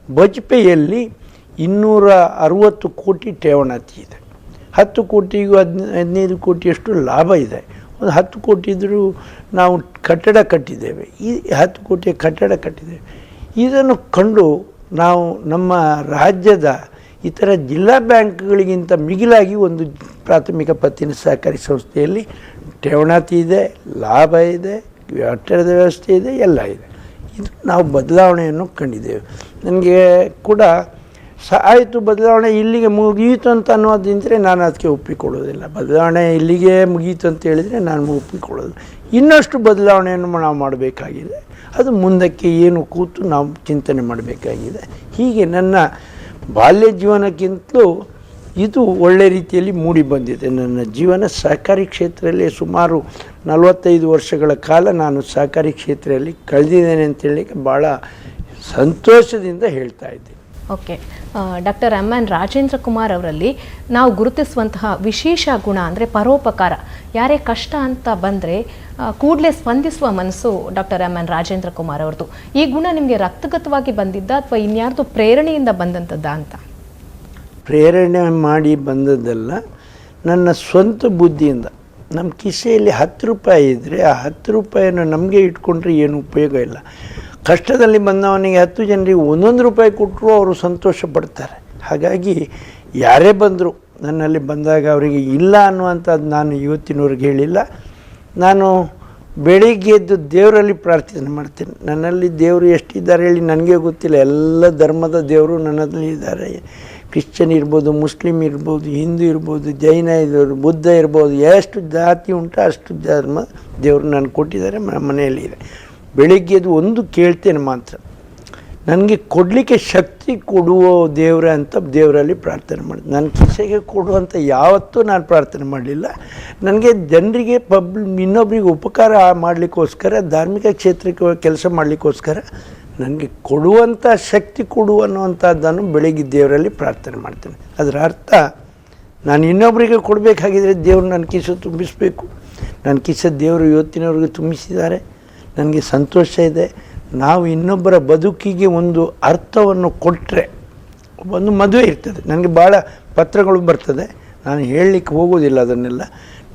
ಬಜ್ಪೆಯಲ್ಲಿ 260 ಕೋಟಿ ಠೇವಣಾತಿ ಇದೆ. 10 ಕೋಟಿಗೂ 15 ಕೋಟಿಯಷ್ಟು ಲಾಭ ಇದೆ. ಒಂದು 10 ಕೋಟಿ ಇದ್ದರೂ ನಾವು ಕಟ್ಟಡ ಕಟ್ಟಿದ್ದೇವೆ, ಈ 10 ಕೋಟಿಯ ಕಟ್ಟಡ ಕಟ್ಟಿದ್ದೇವೆ. ಇದನ್ನು ಕಂಡು ನಾವು ನಮ್ಮ ರಾಜ್ಯದ ಇತರ ಜಿಲ್ಲಾ ಬ್ಯಾಂಕ್ಗಳಿಗಿಂತ ಮಿಗಿಲಾಗಿ ಒಂದು ಪ್ರಾಥಮಿಕ ಪತ್ತಿನ ಸಹಕಾರಿ ಸಂಸ್ಥೆಯಲ್ಲಿ ಠೇವಣಾತಿ ಇದೆ, ಲಾಭ ಇದೆ, ಕಟ್ಟಡದ ವ್ಯವಸ್ಥೆ ಇದೆ, ಎಲ್ಲ ಇದೆ. ಇದು ನಾವು ಬದಲಾವಣೆಯನ್ನು ಕಂಡಿದ್ದೇವೆ. ನನಗೆ ಕೂಡ ಆಯಿತು ಬದಲಾವಣೆ ಇಲ್ಲಿಗೆ ಮುಗಿಯಿತು ಅಂತ ಅನ್ನೋದಿಂದರೆ ನಾನು ಅದಕ್ಕೆ ಒಪ್ಪಿಕೊಳ್ಳೋದಿಲ್ಲ. ಬದಲಾವಣೆ ಇಲ್ಲಿಗೆ ಮುಗೀತು ಅಂತ ಹೇಳಿದರೆ ನಾನು ಒಪ್ಪಿಕೊಳ್ಳೋದು. ಇನ್ನಷ್ಟು ಬದಲಾವಣೆಯನ್ನು ನಾವು ಮಾಡಬೇಕಾಗಿದೆ. ಅದು ಮುಂದಕ್ಕೆ ಏನು ಕೂತು ನಾವು ಚಿಂತನೆ ಮಾಡಬೇಕಾಗಿದೆ. ಹೀಗೆ ನನ್ನ ಬಾಲ್ಯ ಜೀವನಕ್ಕಿಂತಲೂ ಇದು ಒಳ್ಳೆ ರೀತಿಯಲ್ಲಿ ಮೂಡಿ ಬಂದಿದೆ. ನನ್ನ ಜೀವನ ಸಹಕಾರಿ ಕ್ಷೇತ್ರದಲ್ಲಿ ಸುಮಾರು 45 ವರ್ಷಗಳ ಕಾಲ ನಾನು ಸಹಕಾರಿ ಕ್ಷೇತ್ರದಲ್ಲಿ ಕಳೆದಿದ್ದೇನೆ ಅಂತೇಳಲಿಕ್ಕೆ ಭಾಳ ಸಂತೋಷದಿಂದ ಹೇಳ್ತಾ ಇದ್ದೀನಿ. Okay, doctor MN Rajendra Kumar ಅವರಲ್ಲಿ ನಾವು ಗುರುತಿಸುವಂತಹ ವಿಶೇಷ ಗುಣ ಅಂದರೆ ಪರೋಪಕಾರ. ಯಾರೇ ಕಷ್ಟ ಅಂತ ಬಂದರೆ ಕೂಡಲೇ ಸ್ಪಂದಿಸುವ ಮನಸ್ಸು ಡಾಕ್ಟರ್ MN ರಾಜೇಂದ್ರ ಕುಮಾರ್ ಅವ್ರದ್ದು. ಈ ಗುಣ ನಿಮಗೆ ರಕ್ತಗತವಾಗಿ ಬಂದಿದ್ದ ಅಥವಾ ಇನ್ಯಾರ್ದು ಪ್ರೇರಣೆಯಿಂದ ಬಂದಂಥದ್ದ ಅಂತ? ಪ್ರೇರಣೆ ಮಾಡಿ ಬಂದದ್ದಲ್ಲ, ನನ್ನ ಸ್ವಂತ ಬುದ್ಧಿಯಿಂದ. ನಮ್ಮ ಕಿಸೆಯಲ್ಲಿ 10 ರೂಪಾಯಿ ಇದ್ದರೆ ಆ 10 ರೂಪಾಯಿಯನ್ನು ನಮಗೆ ಇಟ್ಕೊಂಡ್ರೆ ಏನು ಉಪಯೋಗ ಇಲ್ಲ. ಕಷ್ಟದಲ್ಲಿ ಬಂದವನಿಗೆ 10 ಜನರಿಗೆ 1 ರೂಪಾಯಿ ಕೊಟ್ಟರು ಅವರು ಸಂತೋಷ ಪಡ್ತಾರೆ. ಹಾಗಾಗಿ ಯಾರೇ ಬಂದರು ನನ್ನಲ್ಲಿ ಬಂದಾಗ ಅವರಿಗೆ ಇಲ್ಲ ಅನ್ನುವಂಥದ್ದು ನಾನು ಇವತ್ತಿನವರೆಗೆ ಹೇಳಿಲ್ಲ. ನಾನು ಬೆಳಿಗ್ಗೆ ಎದ್ದು ದೇವರಲ್ಲಿ ಪ್ರಾರ್ಥನೆ ಮಾಡ್ತೇನೆ. ನನ್ನಲ್ಲಿ ದೇವರು ಎಷ್ಟಿದ್ದಾರೆ ಹೇಳಿ ನನಗೆ ಗೊತ್ತಿಲ್ಲ. ಎಲ್ಲ ಧರ್ಮದ ದೇವರು ನನ್ನಲ್ಲಿ ಇದ್ದಾರೆ. ಕ್ರಿಶ್ಚಿಯನ್ ಇರ್ಬೋದು, ಮುಸ್ಲಿಮ್ ಇರ್ಬೋದು, ಹಿಂದೂ ಇರ್ಬೋದು, ಜೈನ ಇರ್ಬೋದು, ಬುದ್ಧ ಇರ್ಬೋದು, ಎಷ್ಟು ಜಾತಿ ಉಂಟು ಅಷ್ಟು ಧರ್ಮ ದೇವರು ನನಗೆ ಕೊಟ್ಟಿದ್ದಾರೆ, ನಮ್ಮ ಮನೆಯಲ್ಲಿ ಇದೆ. ಬೆಳಿಗ್ಗೆ ಎದ್ದು ಒಂದು ಕೇಳ್ತೇನೆ ಮಾತ್ರ, ನನಗೆ ಕೊಡಲಿಕ್ಕೆ ಶಕ್ತಿ ಕೊಡುವ ದೇವರ ಅಂತ ದೇವರಲ್ಲಿ ಪ್ರಾರ್ಥನೆ ಮಾಡಿ. ನನ್ನ ಕಿಸೆಗೆ ಕೊಡುವಂಥ ಯಾವತ್ತೂ ನಾನು ಪ್ರಾರ್ಥನೆ ಮಾಡಲಿಲ್ಲ. ನನಗೆ ಜನರಿಗೆ ಇನ್ನೊಬ್ಬರಿಗೆ ಉಪಕಾರ ಮಾಡಲಿಕ್ಕೋಸ್ಕರ, ಧಾರ್ಮಿಕ ಕ್ಷೇತ್ರಕ್ಕೆ ಕೆಲಸ ಮಾಡಲಿಕ್ಕೋಸ್ಕರ ನನಗೆ ಕೊಡುವಂಥ ಶಕ್ತಿ ಕೊಡು ಅನ್ನುವಂಥದ್ದನ್ನು ಬೆಳಗ್ಗೆ ದೇವರಲ್ಲಿ ಪ್ರಾರ್ಥನೆ ಮಾಡ್ತೇನೆ. ಅದರ ಅರ್ಥ ನಾನು ಇನ್ನೊಬ್ಬರಿಗೆ ಕೊಡಬೇಕಾಗಿದ್ದರೆ ದೇವರು ನನ್ನ ಕಿಸೆ ತುಂಬಿಸಬೇಕು. ನನ್ನ ಕಿಸೆ ದೇವರು ಇವತ್ತಿನವರೆಗೆ ತುಂಬಿಸಿದ್ದಾರೆ. ನನಗೆ ಸಂತೋಷ ಇದೆ. ನಾವು ಇನ್ನೊಬ್ಬರ ಬದುಕಿಗೆ ಒಂದು ಅರ್ಥವನ್ನು ಕೊಟ್ಟರೆ, ಒಂದು ಮದುವೆ ಇರ್ತದೆ, ನನಗೆ ಭಾಳ ಪತ್ರಗಳು ಬರ್ತದೆ, ನಾನು ಹೇಳಲಿಕ್ಕೆ ಹೋಗೋದಿಲ್ಲ ಅದನ್ನೆಲ್ಲ.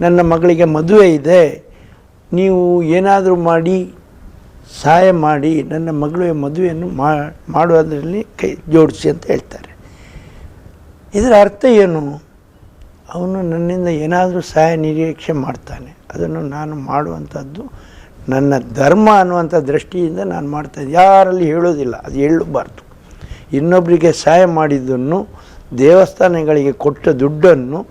ನನ್ನ ಮಗಳಿಗೆ ಮದುವೆ ಇದೆ, ನೀವು ಏನಾದರೂ ಮಾಡಿ ಸಹಾಯ ಮಾಡಿ ನನ್ನ ಮಗಳ ಮದುವೆಯನ್ನು ಮಾಡೋದರಲ್ಲಿ ಕೈ ಜೋಡಿಸಿ ಅಂತ ಹೇಳ್ತಾರೆ. ಇದರ ಅರ್ಥ ಏನು? ಅವನು ನನ್ನಿಂದ ಏನಾದರೂ ಸಹಾಯ ನಿರೀಕ್ಷೆ ಮಾಡ್ತಾನೆ. ಅದನ್ನು ನಾನು ಮಾಡುವಂಥದ್ದು ನನ್ನ ಧರ್ಮ ಅನ್ನುವಂಥ ದೃಷ್ಟಿಯಿಂದ ನಾನು ಮಾಡ್ತಾಯಿದ್ದೆ. ಯಾರಲ್ಲಿ ಹೇಳೋದಿಲ್ಲ, ಅದು ಹೇಳಬಾರ್ದು. ಇನ್ನೊಬ್ಬರಿಗೆ ಸಹಾಯ ಮಾಡಿದ್ದನ್ನು, ದೇವಸ್ಥಾನಗಳಿಗೆ ಕೊಟ್ಟ ದುಡ್ಡನ್ನು,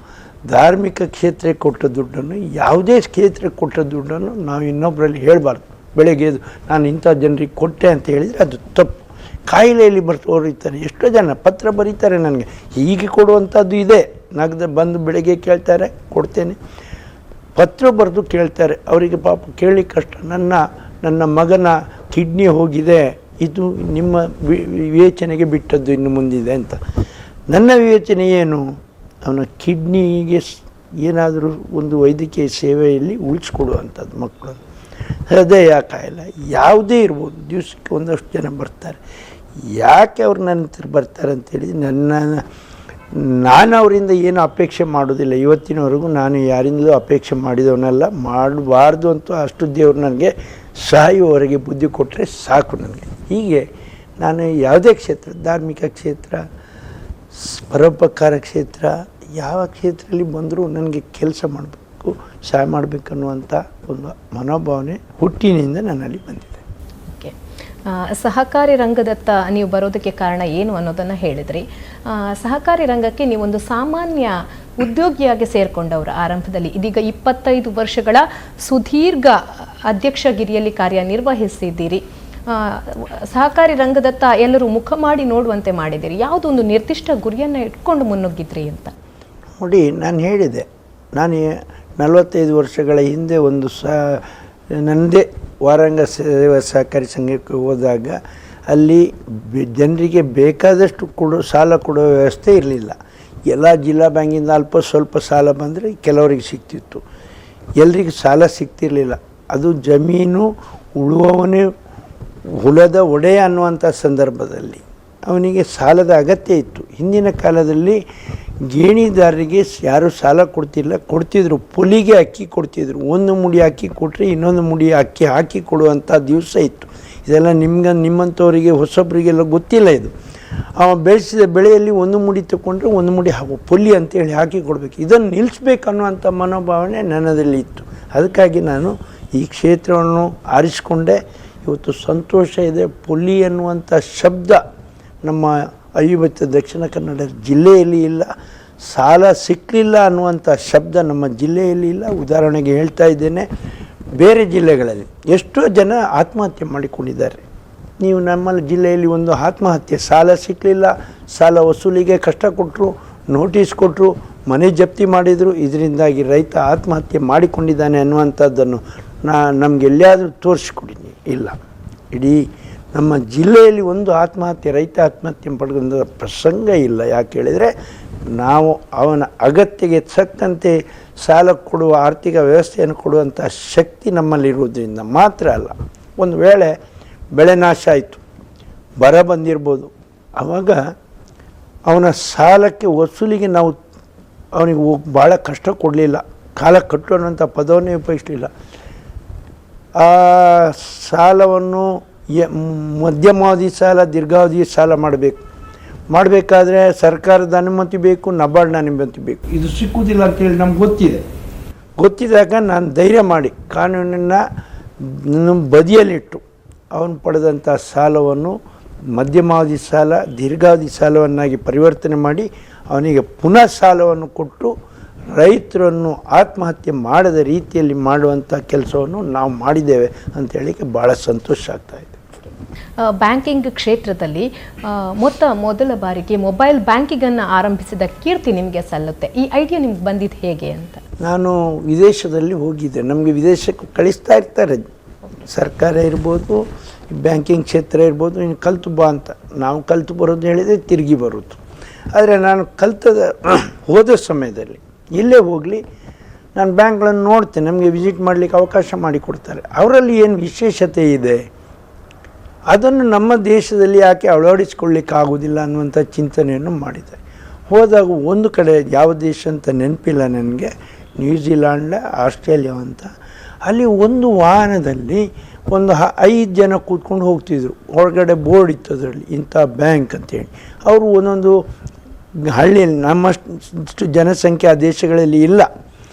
ಧಾರ್ಮಿಕ ಕ್ಷೇತ್ರಕ್ಕೆ ಕೊಟ್ಟ ದುಡ್ಡನ್ನು, ಯಾವುದೇ ಕ್ಷೇತ್ರಕ್ಕೆ ಕೊಟ್ಟ ದುಡ್ಡನ್ನು ನಾವು ಇನ್ನೊಬ್ಬರಲ್ಲಿ ಹೇಳಬಾರ್ದು. ಬೆಳಗ್ಗೆ ನಾನು ಇಂಥ ಜನರಿಗೆ ಕೊಟ್ಟೆ ಅಂತ ಹೇಳಿದರೆ ಅದು ತಪ್ಪು. ಕಾಯಿಲೆಯಲ್ಲಿ ಬರ್ತೋರಿರ್ತಾರೆ, ಎಷ್ಟೋ ಜನ ಪತ್ರ ಬರೀತಾರೆ ನನಗೆ, ಹೀಗೆ ಕೊಡುವಂಥದ್ದು ಇದೆ. ನಗದು ಬಂದು ಬೆಳಗ್ಗೆ ಕೇಳ್ತಾರೆ, ಕೊಡ್ತೇನೆ. ಪತ್ರ ಬರೆದು ಕೇಳ್ತಾರೆ, ಅವರಿಗೆ ಪಾಪ ಕೇಳಲಿಕ್ಕೆ ಕಷ್ಟ. ನನ್ನ ಮಗನ ಕಿಡ್ನಿ ಹೋಗಿದೆ, ಇದು ನಿಮ್ಮ ವಿವೇಚನೆಗೆ ಬಿಟ್ಟದ್ದು, ಇನ್ನು ಮುಂದಿದೆ ಅಂತ. ನನ್ನ ವಿವೇಚನೆ ಏನು? ಅವನ ಕಿಡ್ನಿಗೆ ಏನಾದರೂ ಒಂದು ವೈದ್ಯಕೀಯ ಸೇವೆಯಲ್ಲಿ ಉಳಿಸ್ಕೊಡುವಂಥದ್ದು. ಮಕ್ಕಳು ಹೃದಯ ಕಾಯಿಲೆ ಯಾವುದೇ ಇರ್ಬೋದು, ದಿವಸಕ್ಕೆ ಒಂದಷ್ಟು ಜನ ಬರ್ತಾರೆ. ಯಾಕೆ ಅವ್ರು ನನ್ನ ಹತ್ರ ಬರ್ತಾರೆ ಅಂತೇಳಿ ನಾನು ಅವರಿಂದ ಏನು ಅಪೇಕ್ಷೆ ಮಾಡೋದಿಲ್ಲ. ಇವತ್ತಿನವರೆಗೂ ನಾನು ಯಾರಿಂದಲೂ ಅಪೇಕ್ಷೆ ಮಾಡಿದವನಲ್ಲ, ಮಾಡಬಾರ್ದು ಅಂತೂ ಅಷ್ಟು ದೇವರು ನನಗೆ ಸಾಯುವವರೆಗೆ ಬುದ್ಧಿ ಕೊಟ್ಟರೆ ಸಾಕು ನನಗೆ. ಹೀಗೆ ನಾನು ಯಾವುದೇ ಕ್ಷೇತ್ರ, ಧಾರ್ಮಿಕ ಕ್ಷೇತ್ರ, ಪರೋಪಕಾರ ಕ್ಷೇತ್ರ, ಯಾವ ಕ್ಷೇತ್ರದಲ್ಲಿ ಬಂದರೂ ನನಗೆ ಕೆಲಸ ಮಾಡಬೇಕು, ಸಹಾಯ ಮಾಡಬೇಕನ್ನುವಂಥ ಒಂದು ಮನೋಭಾವನೆ ಹುಟ್ಟಿನಿಂದ ನನ್ನಲ್ಲಿ ಬಂದಿದೆ. ಓಕೆ, ಸಹಕಾರಿ ರಂಗದತ್ತ ನೀವು ಬರೋದಕ್ಕೆ ಕಾರಣ ಏನು ಅನ್ನೋದನ್ನು ಹೇಳಿದ್ರಿ. ಸಹಕಾರಿ ರಂಗಕ್ಕೆ ನೀವೊಂದು ಸಾಮಾನ್ಯ ಉದ್ಯೋಗಿಯಾಗಿ ಸೇರಿಕೊಂಡವರು ಆರಂಭದಲ್ಲಿ. ಇದೀಗ 25 ವರ್ಷಗಳ ಸುದೀರ್ಘ ಅಧ್ಯಕ್ಷಗಿರಿಯಲ್ಲಿ ಕಾರ್ಯನಿರ್ವಹಿಸಿದ್ದೀರಿ. ಸಹಕಾರಿ ರಂಗದತ್ತ ಎಲ್ಲರೂ ಮುಖ ಮಾಡಿ ನೋಡುವಂತೆ ಮಾಡಿದ್ದೀರಿ. ಯಾವುದೊಂದು ನಿರ್ದಿಷ್ಟ ಗುರಿಯನ್ನು ಇಟ್ಕೊಂಡು ಮುನ್ನುಗ್ಗಿದ್ರಿ ಅಂತ? ನೋಡಿ, ನಾನು ಹೇಳಿದೆ, ನಾನು 45 ವರ್ಷಗಳ ಹಿಂದೆ ಒಂದು ನನ್ನದೇ ವಾರಾಂಗ ಸೇವಾ ಸಹಕಾರಿ ಸಂಘಕ್ಕೆ ಹೋದಾಗ ಅಲ್ಲಿ ಜನರಿಗೆ ಬೇಕಾದಷ್ಟು ಸಾಲ ಕೊಡೋ ವ್ಯವಸ್ಥೆ ಇರಲಿಲ್ಲ. ಎಲ್ಲ ಜಿಲ್ಲಾ ಬ್ಯಾಂಕಿಂದ ಅಲ್ಪ ಸ್ವಲ್ಪ ಸಾಲ ಬಂದರೆ ಕೆಲವರಿಗೆ ಸಿಗ್ತಿತ್ತು, ಎಲ್ರಿಗೂ ಸಾಲ ಸಿಗ್ತಿರಲಿಲ್ಲ. ಅದು ಜಮೀನು ಉಳುವವನೇ ಹೊಲದ ಒಡೆಯ ಅನ್ನುವಂಥ ಸಂದರ್ಭದಲ್ಲಿ ಅವನಿಗೆ ಸಾಲದ ಅಗತ್ಯ ಇತ್ತು. ಹಿಂದಿನ ಕಾಲದಲ್ಲಿ ಗೇಣಿದಾರರಿಗೆ ಯಾರೂ ಸಾಲ ಕೊಡ್ತಿದ್ರು, ಪೊಲಿಗೆ ಅಕ್ಕಿ ಕೊಡ್ತಿದ್ರು. ಒಂದು ಮುಡಿ ಅಕ್ಕಿ ಕೊಟ್ಟರೆ ಇನ್ನೊಂದು ಮುಡಿ ಅಕ್ಕಿ ಹಾಕಿ ಕೊಡುವಂಥ ದಿವಸ ಇತ್ತು. ಇದೆಲ್ಲ ನಿಮ್ಮಂಥವರಿಗೆ ಹೊಸೊಬ್ಬರಿಗೆಲ್ಲ ಗೊತ್ತಿಲ್ಲ. ಇದು ಬೆಳೆಸಿದ ಬೆಳೆಯಲ್ಲಿ ಒಂದು ಮುಡಿ ತಗೊಂಡ್ರೆ ಒಂದು ಮುಡಿ ಪೊಲಿ ಅಂತೇಳಿ ಹಾಕಿ ಕೊಡಬೇಕು. ಇದನ್ನು ನಿಲ್ಲಿಸ್ಬೇಕು ಅನ್ನುವಂಥ ಮನೋಭಾವನೆ ನನ್ನದಲ್ಲಿ ಇತ್ತು. ಅದಕ್ಕಾಗಿ ನಾನು ಈ ಕ್ಷೇತ್ರವನ್ನು ಆರಿಸಿಕೊಂಡೆ. ಇವತ್ತು ಸಂತೋಷ ಇದೆ. ಪೊಲಿ ಅನ್ನುವಂಥ ಶಬ್ದ ನಮ್ಮ ಅವಿಭಕ್ತ ದಕ್ಷಿಣ ಕನ್ನಡ ಜಿಲ್ಲೆಯಲ್ಲಿ ಇಲ್ಲ. ಸಾಲ ಸಿಕ್ಕಲಿಲ್ಲ ಅನ್ನುವಂಥ ಶಬ್ದ ನಮ್ಮ ಜಿಲ್ಲೆಯಲ್ಲಿ ಇಲ್ಲ. ಉದಾಹರಣೆಗೆ ಹೇಳ್ತಾ ಇದ್ದೇನೆ, ಬೇರೆ ಜಿಲ್ಲೆಗಳಲ್ಲಿ ಎಷ್ಟೋ ಜನ ಆತ್ಮಹತ್ಯೆ ಮಾಡಿಕೊಂಡಿದ್ದಾರೆ. ನೀವು ನಮ್ಮ ಜಿಲ್ಲೆಯಲ್ಲಿ ಒಂದು ಆತ್ಮಹತ್ಯೆ, ಸಾಲ ಸಿಕ್ಕಲಿಲ್ಲ, ಸಾಲ ವಸೂಲಿಗೆ ಕಷ್ಟ ಕೊಟ್ಟರು, ನೋಟಿಸ್ ಕೊಟ್ಟರು, ಮನೆ ಜಪ್ತಿ ಮಾಡಿದರು, ಇದರಿಂದಾಗಿ ರೈತ ಆತ್ಮಹತ್ಯೆ ಮಾಡಿಕೊಂಡಿದ್ದಾನೆ ಅನ್ನುವಂಥದ್ದನ್ನು ನಮಗೆಲ್ಲಿಯಾದರೂ ತೋರಿಸ್ಕೊಡಿ. ಇಲ್ಲ, ಇಡೀ ನಮ್ಮ ಜಿಲ್ಲೆಯಲ್ಲಿ ಒಂದು ಆತ್ಮಹತ್ಯೆ, ರೈತ ಆತ್ಮಹತ್ಯೆ ಪಡ್ಕೊಂಡ ಪ್ರಸಂಗ ಇಲ್ಲ. ಯಾಕೆ ಹೇಳಿದರೆ ನಾವು ಅವನ ಅಗತ್ಯಕ್ಕೆ ತಕ್ಕಂತೆ ಸಾಲ ಕೊಡುವ ಆರ್ಥಿಕ ವ್ಯವಸ್ಥೆಯನ್ನು ಕೊಡುವಂಥ ಶಕ್ತಿ ನಮ್ಮಲ್ಲಿರುವುದರಿಂದ ಮಾತ್ರ ಅಲ್ಲ. ಒಂದು ವೇಳೆ ಬೆಳೆ ನಾಶ ಆಯಿತು, ಬರ ಬಂದಿರ್ಬೋದು, ಆವಾಗ ಅವನ ಸಾಲಕ್ಕೆ ವಸೂಲಿಗೆ ನಾವು ಅವನಿಗೆ ಭಾಳ ಕಷ್ಟ ಕೊಡಲಿಲ್ಲ, ಕಾಲ ಕಟ್ಟು ಅನ್ನೋಂಥ ಪದವನ್ನೇ ಉಪಯೋಗಿಸಲಿಲ್ಲ. ಆ ಸಾಲವನ್ನು ಮಧ್ಯಮಾವಧಿ ಸಾಲ, ದೀರ್ಘಾವಧಿ ಸಾಲ ಮಾಡಬೇಕಾದ್ರೆ ಸರ್ಕಾರದ ಅನುಮತಿ ಬೇಕು, ನಬಾರ್ಡ್ನ ಅನುಮತಿ ಬೇಕು. ಇದು ಸಿಕ್ಕುವುದಿಲ್ಲ ಅಂತೇಳಿ ನಮ್ಗೆ ಗೊತ್ತಿದ್ದಾಗ ನಾನು ಧೈರ್ಯ ಮಾಡಿ ಕಾನೂನನ್ನು ಬದಿಯಲ್ಲಿಟ್ಟು ಅವನು ಪಡೆದಂಥ ಸಾಲವನ್ನು ಮಧ್ಯಮಾವಧಿ ಸಾಲ, ದೀರ್ಘಾವಧಿ ಸಾಲವನ್ನಾಗಿ ಪರಿವರ್ತನೆ ಮಾಡಿ ಅವನಿಗೆ ಪುನಃ ಸಾಲವನ್ನು ಕೊಟ್ಟು ರೈತರನ್ನು ಆತ್ಮಹತ್ಯೆ ಮಾಡದ ರೀತಿಯಲ್ಲಿ ಮಾಡುವಂಥ ಕೆಲಸವನ್ನು ನಾವು ಮಾಡಿದ್ದೇವೆ ಅಂತ ಹೇಳಿಕ್ಕೆ ಭಾಳ ಸಂತೋಷ ಆಗ್ತಾಯಿದೆ. ಬ್ಯಾಂಕಿಂಗ್ ಕ್ಷೇತ್ರದಲ್ಲಿ ಮೊದಲ ಬಾರಿಗೆ ಮೊಬೈಲ್ ಬ್ಯಾಂಕಿಂಗನ್ನು ಆರಂಭಿಸಿದ ಕೀರ್ತಿ ನಿಮಗೆ ಸಲ್ಲುತ್ತೆ. ಈ ಐಡಿಯಾ ನಿಮ್ಗೆ ಬಂದಿದ್ದು ಹೇಗೆ ಅಂತ? ನಾನು ವಿದೇಶದಲ್ಲಿ ಹೋಗಿದ್ದೆ. ನಮಗೆ ವಿದೇಶಕ್ಕೆ ಕಳಿಸ್ತಾ ಇರ್ತಾರೆ, ಸರ್ಕಾರ ಇರ್ಬೋದು, ಬ್ಯಾಂಕಿಂಗ್ ಕ್ಷೇತ್ರ ಇರ್ಬೋದು, ಇನ್ನು ಕಲಿತು ಬಾ ಅಂತ. ನಾವು ಕಲಿತು ಬರೋದು ಹೇಳಿದರೆ ತಿರುಗಿ ಬರೋದು. ಆದರೆ ನಾನು ಹೋದ ಸಮಯದಲ್ಲಿ ಎಲ್ಲೇ ಹೋಗಲಿ ನಾನು ಬ್ಯಾಂಕ್ಗಳನ್ನು ನೋಡ್ತೇನೆ, ನಮಗೆ ವಿಸಿಟ್ ಮಾಡಲಿಕ್ಕೆ ಅವಕಾಶ ಮಾಡಿಕೊಡ್ತಾರೆ. ಅವರಲ್ಲಿ ಏನು ವಿಶೇಷತೆ ಇದೆ ಅದನ್ನು ನಮ್ಮ ದೇಶದಲ್ಲಿ ಯಾಕೆ ಅಳವಡಿಸ್ಕೊಳ್ಳಿಕ್ಕಾಗೋದಿಲ್ಲ ಅನ್ನುವಂಥ ಚಿಂತನೆಯನ್ನು ಮಾಡಿದೆ. ಹೋದಾಗ ಒಂದು ಕಡೆ ಯಾವ ದೇಶ ಅಂತ ನೆನಪಿಲ್ಲ ನನಗೆ, ನ್ಯೂಜಿಲ್ಯಾಂಡ್, ಆಸ್ಟ್ರೇಲಿಯಾ ಅಂತ. ಅಲ್ಲಿ ಒಂದು ವಾಹನದಲ್ಲಿ ಒಂದು 5 ಜನ ಕೂತ್ಕೊಂಡು ಹೋಗ್ತಿದ್ರು. ಹೊರಗಡೆ ಬೋರ್ಡ್ ಇತ್ತು ಅದರಲ್ಲಿ, ಇಂಥ ಬ್ಯಾಂಕ್ ಅಂತೇಳಿ. ಅವರು ಒಂದೊಂದು ಹಳ್ಳಿಯಲ್ಲಿ, ನಮ್ಮಷ್ಟು ಜನಸಂಖ್ಯೆ ಆ ದೇಶಗಳಲ್ಲಿ ಇಲ್ಲ,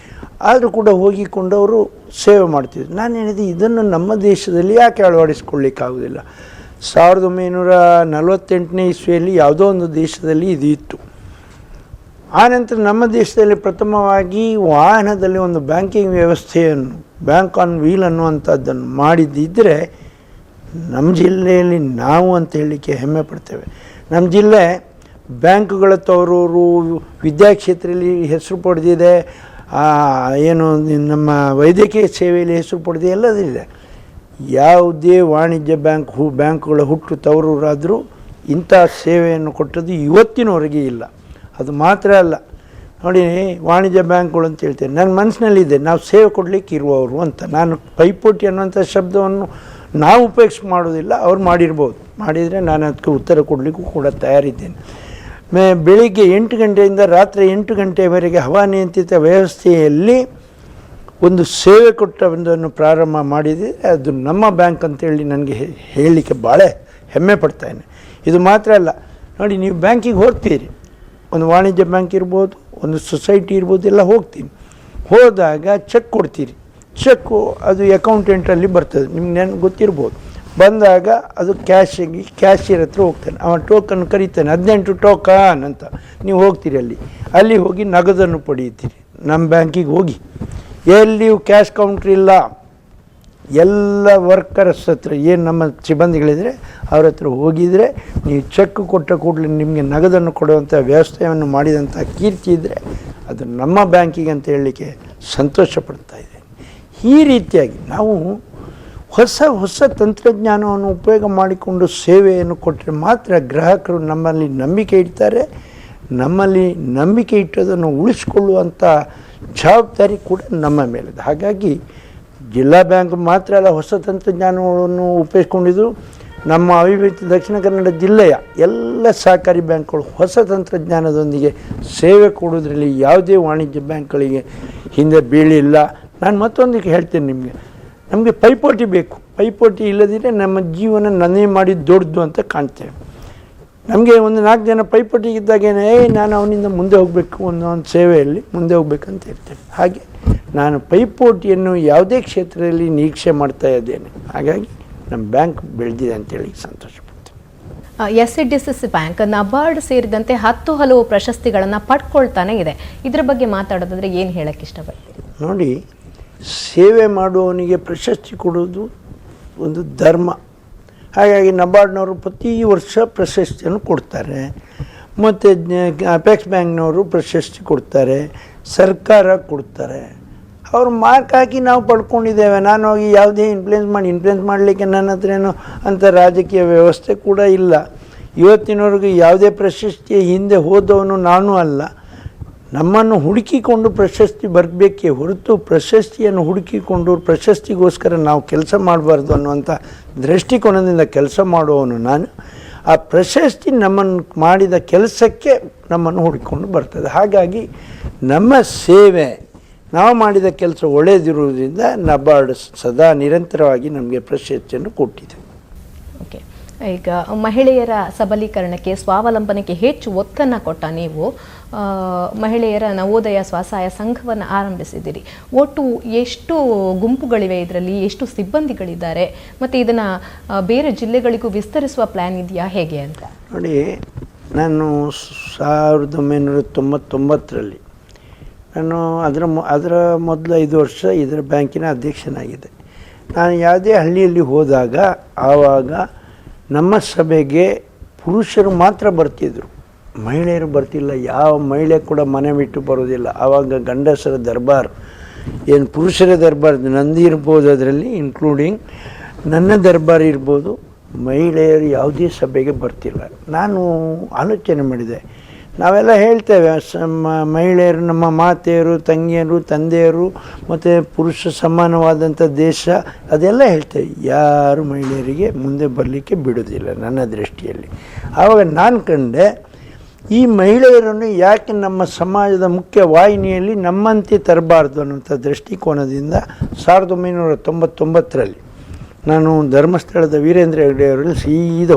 ಆದರೂ ಕೂಡ ಹೋಗಿಕೊಂಡು ಅವರು ಸೇವೆ ಮಾಡ್ತಿದ್ರು. ನಾನು ಹೇಳಿದೆ, ಇದನ್ನು ನಮ್ಮ ದೇಶದಲ್ಲಿ ಯಾಕೆ ಅಳವಡಿಸ್ಕೊಳ್ಳಿಕ್ಕಾಗೋದಿಲ್ಲ? 1948ನೇ ಇಸ್ವಿಯಲ್ಲಿ ಯಾವುದೋ ಒಂದು ದೇಶದಲ್ಲಿ ಇದು ಇತ್ತು. ಆನಂತರ ನಮ್ಮ ದೇಶದಲ್ಲಿ ಪ್ರಥಮವಾಗಿ ವಾಹನದಲ್ಲಿ ಒಂದು ಬ್ಯಾಂಕಿಂಗ್ ವ್ಯವಸ್ಥೆಯನ್ನು, ಬ್ಯಾಂಕ್ ಆನ್ ವೀಲ್ ಅನ್ನುವಂಥದ್ದನ್ನು ಮಾಡಿದ್ದಿದ್ದರೆ ನಮ್ಮ ಜಿಲ್ಲೆಯಲ್ಲಿ ನಾವು ಅಂತ ಹೇಳಲಿಕ್ಕೆ ಹೆಮ್ಮೆ ಪಡ್ತೇವೆ. ನಮ್ಮ ಜಿಲ್ಲೆ ಬ್ಯಾಂಕುಗಳ ತವರೂರು, ವಿದ್ಯಾಕ್ಷೇತ್ರದಲ್ಲಿ ಹೆಸರು ಪಡೆದಿದೆ, ಏನು ನಮ್ಮ ವೈದ್ಯಕೀಯ ಸೇವೆಯಲ್ಲಿ ಹೆಸರು ಪಡೆದಿದೆ, ಎಲ್ಲದಿದೆ. ಯಾವುದೇ ವಾಣಿಜ್ಯ ಬ್ಯಾಂಕುಗಳ ಹುಟ್ಟು ತವರೂರಾದರೂ ಇಂಥ ಸೇವೆಯನ್ನು ಕೊಟ್ಟದ್ದು ಇವತ್ತಿನವರೆಗೆ ಇಲ್ಲ. ಅದು ಮಾತ್ರ ಅಲ್ಲ, ನೋಡಿ, ವಾಣಿಜ್ಯ ಬ್ಯಾಂಕ್ಗಳು ಅಂತ ಹೇಳ್ತೇನೆ, ನನ್ನ ಮನಸ್ಸಿನಲ್ಲಿದೆ ನಾವು ಸೇವೆ ಕೊಡಲಿಕ್ಕೆ ಇರುವವರು ಅಂತ. ನಾನು ಪೈಪೋಟಿ ಅನ್ನುವಂಥ ಶಬ್ದವನ್ನು ನಾವು ಉಪಯೋಗಿಸಿ ಮಾಡೋದಿಲ್ಲ, ಅವ್ರು ಮಾಡಿದರೆ ನಾನು ಅದಕ್ಕೆ ಉತ್ತರ ಕೊಡಲಿಕ್ಕೂ ಕೂಡ ತಯಾರಿದ್ದೇನೆ. ಬೆಳಿಗ್ಗೆ 8 ಗಂಟೆಯಿಂದ ರಾತ್ರಿ 8 ಗಂಟೆವರೆಗೆ ಹವಾನಿಯಂತ್ರಿತ ವ್ಯವಸ್ಥೆಯಲ್ಲಿ ಒಂದು ಸೇವೆ ಕೊಟ್ಟವನ್ನು ಪ್ರಾರಂಭ ಮಾಡಿದೆ. ಅದು ನಮ್ಮ ಬ್ಯಾಂಕ್ ಅಂತೇಳಿ ನನಗೆ ಹೇಳಲಿಕ್ಕೆ ಭಾಳ ಹೆಮ್ಮೆ ಪಡ್ತಾಯಿದ್ದೇನೆ. ಇದು ಮಾತ್ರ ಅಲ್ಲ, ನೋಡಿ, ನೀವು ಬ್ಯಾಂಕಿಗೆ ಹೋಗ್ತೀರಿ, ಒಂದು ವಾಣಿಜ್ಯ ಬ್ಯಾಂಕ್ ಇರ್ಬೋದು, ಒಂದು ಸೊಸೈಟಿ ಇರ್ಬೋದು, ಎಲ್ಲ ಹೋಗ್ತೀನಿ. ಹೋದಾಗ ಚೆಕ್ ಕೊಡ್ತೀರಿ. ಚೆಕ್ಕು ಅದು ಅಕೌಂಟೆಂಟಲ್ಲಿ ಬರ್ತದೆ, ನಿಮ್ಗೆ ನೆನಪು ಗೊತ್ತಿರ್ಬೋದು. ಬಂದಾಗ ಅದು ಕ್ಯಾಶಿಯರ್ ಹತ್ರ ಹೋಗ್ತಾನೆ, ಅವನ ಟೋಕನ್ ಕರೀತಾನೆ, 18 ಟೋಕನ್ ಅಂತ. ನೀವು ಹೋಗ್ತೀರಿ, ಅಲ್ಲಿ ಹೋಗಿ ನಗದನ್ನು ಪಡೆಯುತ್ತೀರಿ. ನಮ್ಮ ಬ್ಯಾಂಕಿಗೆ ಹೋಗಿ, ಎಲ್ಲಿಯೂ ಕ್ಯಾಶ್ ಕೌಂಟ್ರ್ ಇಲ್ಲ, ಎಲ್ಲ ವರ್ಕರ್ಸ್ ಹತ್ರ, ಏನು ನಮ್ಮ ಸಿಬ್ಬಂದಿಗಳಿದ್ರೆ ಅವ್ರ ಹತ್ರ ಹೋಗಿದರೆ ನೀವು ಚೆಕ್ ಕೊಟ್ಟ ಕೂಡಲೇ ನಿಮಗೆ ನಗದನ್ನು ಕೊಡುವಂಥ ವ್ಯವಸ್ಥೆಯನ್ನು ಮಾಡಿದಂಥ ಕೀರ್ತಿ ಇದ್ದರೆ ಅದು ನಮ್ಮ ಬ್ಯಾಂಕಿಗೆ ಅಂತ ಹೇಳಲಿಕ್ಕೆ ಸಂತೋಷ ಪಡ್ತಾ ಇದೆ. ಈ ರೀತಿಯಾಗಿ ನಾವು ಹೊಸ ತಂತ್ರಜ್ಞಾನವನ್ನು ಉಪಯೋಗ ಮಾಡಿಕೊಂಡು ಸೇವೆಯನ್ನು ಕೊಟ್ಟರೆ ಮಾತ್ರ ಗ್ರಾಹಕರು ನಮ್ಮಲ್ಲಿ ನಂಬಿಕೆ ಇಡ್ತಾರೆ. ನಮ್ಮಲ್ಲಿ ನಂಬಿಕೆ ಇಟ್ಟೋದನ್ನು ಉಳಿಸ್ಕೊಳ್ಳುವಂಥ ಜವಾಬ್ದಾರಿ ಕೂಡ ನಮ್ಮ ಮೇಲಿದೆ. ಹಾಗಾಗಿ ಜಿಲ್ಲಾ ಬ್ಯಾಂಕ್ ಮಾತ್ರ ಅಲ್ಲ, ಹೊಸ ತಂತ್ರಜ್ಞಾನವನ್ನು ಉಪಯೋಗಿಸ್ಕೊಂಡಿದ್ದು ನಮ್ಮ ಅವಿಭಜಿತ ದಕ್ಷಿಣ ಕನ್ನಡ ಜಿಲ್ಲೆಯ ಎಲ್ಲ ಸಹಕಾರಿ ಬ್ಯಾಂಕ್ಗಳು ಹೊಸ ತಂತ್ರಜ್ಞಾನದೊಂದಿಗೆ ಸೇವೆ ಕೊಡೋದ್ರಲ್ಲಿ ಯಾವುದೇ ವಾಣಿಜ್ಯ ಬ್ಯಾಂಕ್ಗಳಿಗೆ ಹಿಂದೆ ಬೀಳಿಲ್ಲ. ನಾನು ಮತ್ತೊಂದಕ್ಕೆ ಹೇಳ್ತೇನೆ ನಿಮಗೆ, ನಮಗೆ ಪೈಪೋಟಿ ಬೇಕು. ಪೈಪೋಟಿ ಇಲ್ಲದಿದ್ದರೆ ನಮ್ಮ ಜೀವನ ನನ್ನೇ ಮಾಡಿ ದೊಡ್ಡದು ಅಂತ ಕಾಣ್ತೇವೆ. ನಮಗೆ ಒಂದು 4 ಜನ ಪೈಪೋಟಿಗಿದ್ದಾಗೇನೆ ನಾನು ಅವನಿಂದ ಮುಂದೆ ಹೋಗಬೇಕು, ಒಂದು ಸೇವೆಯಲ್ಲಿ ಮುಂದೆ ಹೋಗ್ಬೇಕಂತ ಇರ್ತೇನೆ. ಹಾಗೆ ನಾನು ಪೈಪೋಟಿಯನ್ನು ಯಾವುದೇ ಕ್ಷೇತ್ರದಲ್ಲಿ ನಿರೀಕ್ಷೆ ಮಾಡ್ತಾ ಇದ್ದೇನೆ. ಹಾಗಾಗಿ ನಮ್ಮ ಬ್ಯಾಂಕ್ ಬೆಳೆದಿದೆ ಅಂತೇಳಿ ಸಂತೋಷ ಪಡ್ತೇನೆ. SCDCC ಬ್ಯಾಂಕ್ ನಬಾರ್ಡ್ ಸೇರಿದಂತೆ 10 ಹಲವು ಪ್ರಶಸ್ತಿಗಳನ್ನು ಪಡ್ಕೊಳ್ತಾನೆ ಇದೆ. ಇದರ ಬಗ್ಗೆ ಮಾತಾಡೋದಾದರೆ ಏನು ಹೇಳಕ್ಕೆ ಇಷ್ಟಪಡ್ತೀರಿ? ನೋಡಿ, ಸೇವೆ ಮಾಡುವವನಿಗೆ ಪ್ರಶಸ್ತಿ ಕೊಡೋದು ಒಂದು ಧರ್ಮ. ಹಾಗಾಗಿ ನಬಾರ್ಡ್ನವರು ಪ್ರತಿ ವರ್ಷ ಪ್ರಶಸ್ತಿಯನ್ನು ಕೊಡ್ತಾರೆ, ಮತ್ತು ಅಪೆಕ್ಸ್ ಬ್ಯಾಂಕ್ನವರು ಪ್ರಶಸ್ತಿ ಕೊಡ್ತಾರೆ, ಸರ್ಕಾರ ಕೊಡ್ತಾರೆ. ಅವ್ರು ಮಾರ್ಕ್ ಹಾಕಿ ನಾವು ಪಡ್ಕೊಂಡಿದ್ದೇವೆ. ನಾನು ಹೋಗಿ ಯಾವುದೇ ಇನ್ಫ್ಲುಯೆನ್ಸ್ ಮಾಡಲಿಕ್ಕೆ ನನ್ನ ಹತ್ರ ಏನೋ ಅಂಥ ರಾಜಕೀಯ ವ್ಯವಸ್ಥೆ ಕೂಡ ಇಲ್ಲ. ಇವತ್ತಿನವರೆಗೂ ಯಾವುದೇ ಪ್ರಶಸ್ತಿಯ ಹಿಂದೆ ಹೋದವನು ನಾನು ಅಲ್ಲ. ನಮ್ಮನ್ನು ಹುಡುಕಿಕೊಂಡು ಪ್ರಶಸ್ತಿ ಬರಬೇಕೇ ಹೊರತು ಪ್ರಶಸ್ತಿಯನ್ನು ಹುಡುಕಿಕೊಂಡು ಪ್ರಶಸ್ತಿಗೋಸ್ಕರ ನಾವು ಕೆಲಸ ಮಾಡಬಾರ್ದು ಅನ್ನುವಂಥ ದೃಷ್ಟಿಕೋನದಿಂದ ಕೆಲಸ ಮಾಡುವವನು ನಾನು. ಆ ಪ್ರಶಸ್ತಿ ನಮ್ಮನ್ನು ಮಾಡಿದ ಕೆಲಸಕ್ಕೆ ನಮ್ಮನ್ನು ಹುಡುಕಿಕೊಂಡು ಬರ್ತದೆ. ಹಾಗಾಗಿ ನಮ್ಮ ಸೇವೆ, ನಾವು ಮಾಡಿದ ಕೆಲಸ ಒಳ್ಳೆಯದಿರುವುದರಿಂದ ನಬಾರ್ಡ್ ಸದಾ ನಿರಂತರವಾಗಿ ನಮಗೆ ಪ್ರಶಸ್ತಿಯನ್ನು ಕೊಟ್ಟಿದೆ. ಓಕೆ, ಈಗ ಮಹಿಳೆಯರ ಸಬಲೀಕರಣಕ್ಕೆ, ಸ್ವಾವಲಂಬನೆಗೆ ಹೆಚ್ಚು ಒತ್ತನ್ನು ಕೊಟ್ಟ ನೀವು ಮಹಿಳೆಯರ ನವೋದಯ ಸ್ವಸಹಾಯ ಸಂಘವನ್ನು ಆರಂಭಿಸಿದ್ದೀರಿ. ಒಟ್ಟು ಎಷ್ಟು ಗುಂಪುಗಳಿವೆ, ಇದರಲ್ಲಿ ಎಷ್ಟು ಸಿಬ್ಬಂದಿಗಳಿದ್ದಾರೆ, ಮತ್ತು ಇದನ್ನು ಬೇರೆ ಜಿಲ್ಲೆಗಳಿಗೂ ವಿಸ್ತರಿಸುವ ಪ್ಲ್ಯಾನ್ ಇದೆಯಾ, ಹೇಗೆ ಅಂತ? ನೋಡಿ, ನಾನು 1999ರಲ್ಲಿ ನಾನು ಅದರ ಮೊದಲು 5 ವರ್ಷ ಇದರ ಬ್ಯಾಂಕಿನ ಅಧ್ಯಕ್ಷನಾಗಿದೆ. ನಾನು ಯಾವುದೇ ಹಳ್ಳಿಯಲ್ಲಿ ಹೋದಾಗ ಆವಾಗ ನಮ್ಮ ಸಭೆಗೆ ಪುರುಷರು ಮಾತ್ರ ಬರ್ತಿದ್ದರು, ಮಹಿಳೆಯರು ಬರ್ತಿಲ್ಲ. ಯಾವ ಮಹಿಳೆ ಕೂಡ ಮನೆ ಬಿಟ್ಟು ಬರೋದಿಲ್ಲ. ಆವಾಗ ಗಂಡಸರ ದರ್ಬಾರ್, ಏನು ಪುರುಷರ ದರ್ಬಾರ್ ನಂದು ಇರ್ಬೋದು, ಅದರಲ್ಲಿ ಇನ್ಕ್ಲೂಡಿಂಗ್ ನನ್ನ ದರ್ಬಾರ್ ಇರ್ಬೋದು, ಮಹಿಳೆಯರು ಯಾವುದೇ ಸಭೆಗೆ ಬರ್ತಿಲ್ಲ. ನಾನು ಆಲೋಚನೆ ಮಾಡಿದೆ, ನಾವೆಲ್ಲ ಹೇಳ್ತೇವೆ ಮಹಿಳೆಯರು ನಮ್ಮ ಮಾತೆಯರು, ತಂಗಿಯರು, ತಂದೆಯರು ಮತ್ತು ಪುರುಷ ಸಮಾನವಾದಂಥ ದೇಶ, ಅದೆಲ್ಲ ಹೇಳ್ತೇವೆ. ಯಾರು ಮಹಿಳೆಯರಿಗೆ ಮುಂದೆ ಬರಲಿಕ್ಕೆ ಬಿಡೋದಿಲ್ಲ ನನ್ನ ದೃಷ್ಟಿಯಲ್ಲಿ. ಆವಾಗ ನಾನು ಕಂಡೆ, ಈ ಮಹಿಳೆಯರನ್ನು ಯಾಕೆ ನಮ್ಮ ಸಮಾಜದ ಮುಖ್ಯ ವಾಹಿನಿಯಲ್ಲಿ ನಮ್ಮಂತೆ ತರಬಾರ್ದು ಅನ್ನೋಂಥ ದೃಷ್ಟಿಕೋನದಿಂದ 1999ರಲ್ಲಿ ನಾನು ಧರ್ಮಸ್ಥಳದ ವೀರೇಂದ್ರ ಹೆಗ್ಗಡೆ ಅವರಲ್ಲಿ ಸೀದಾ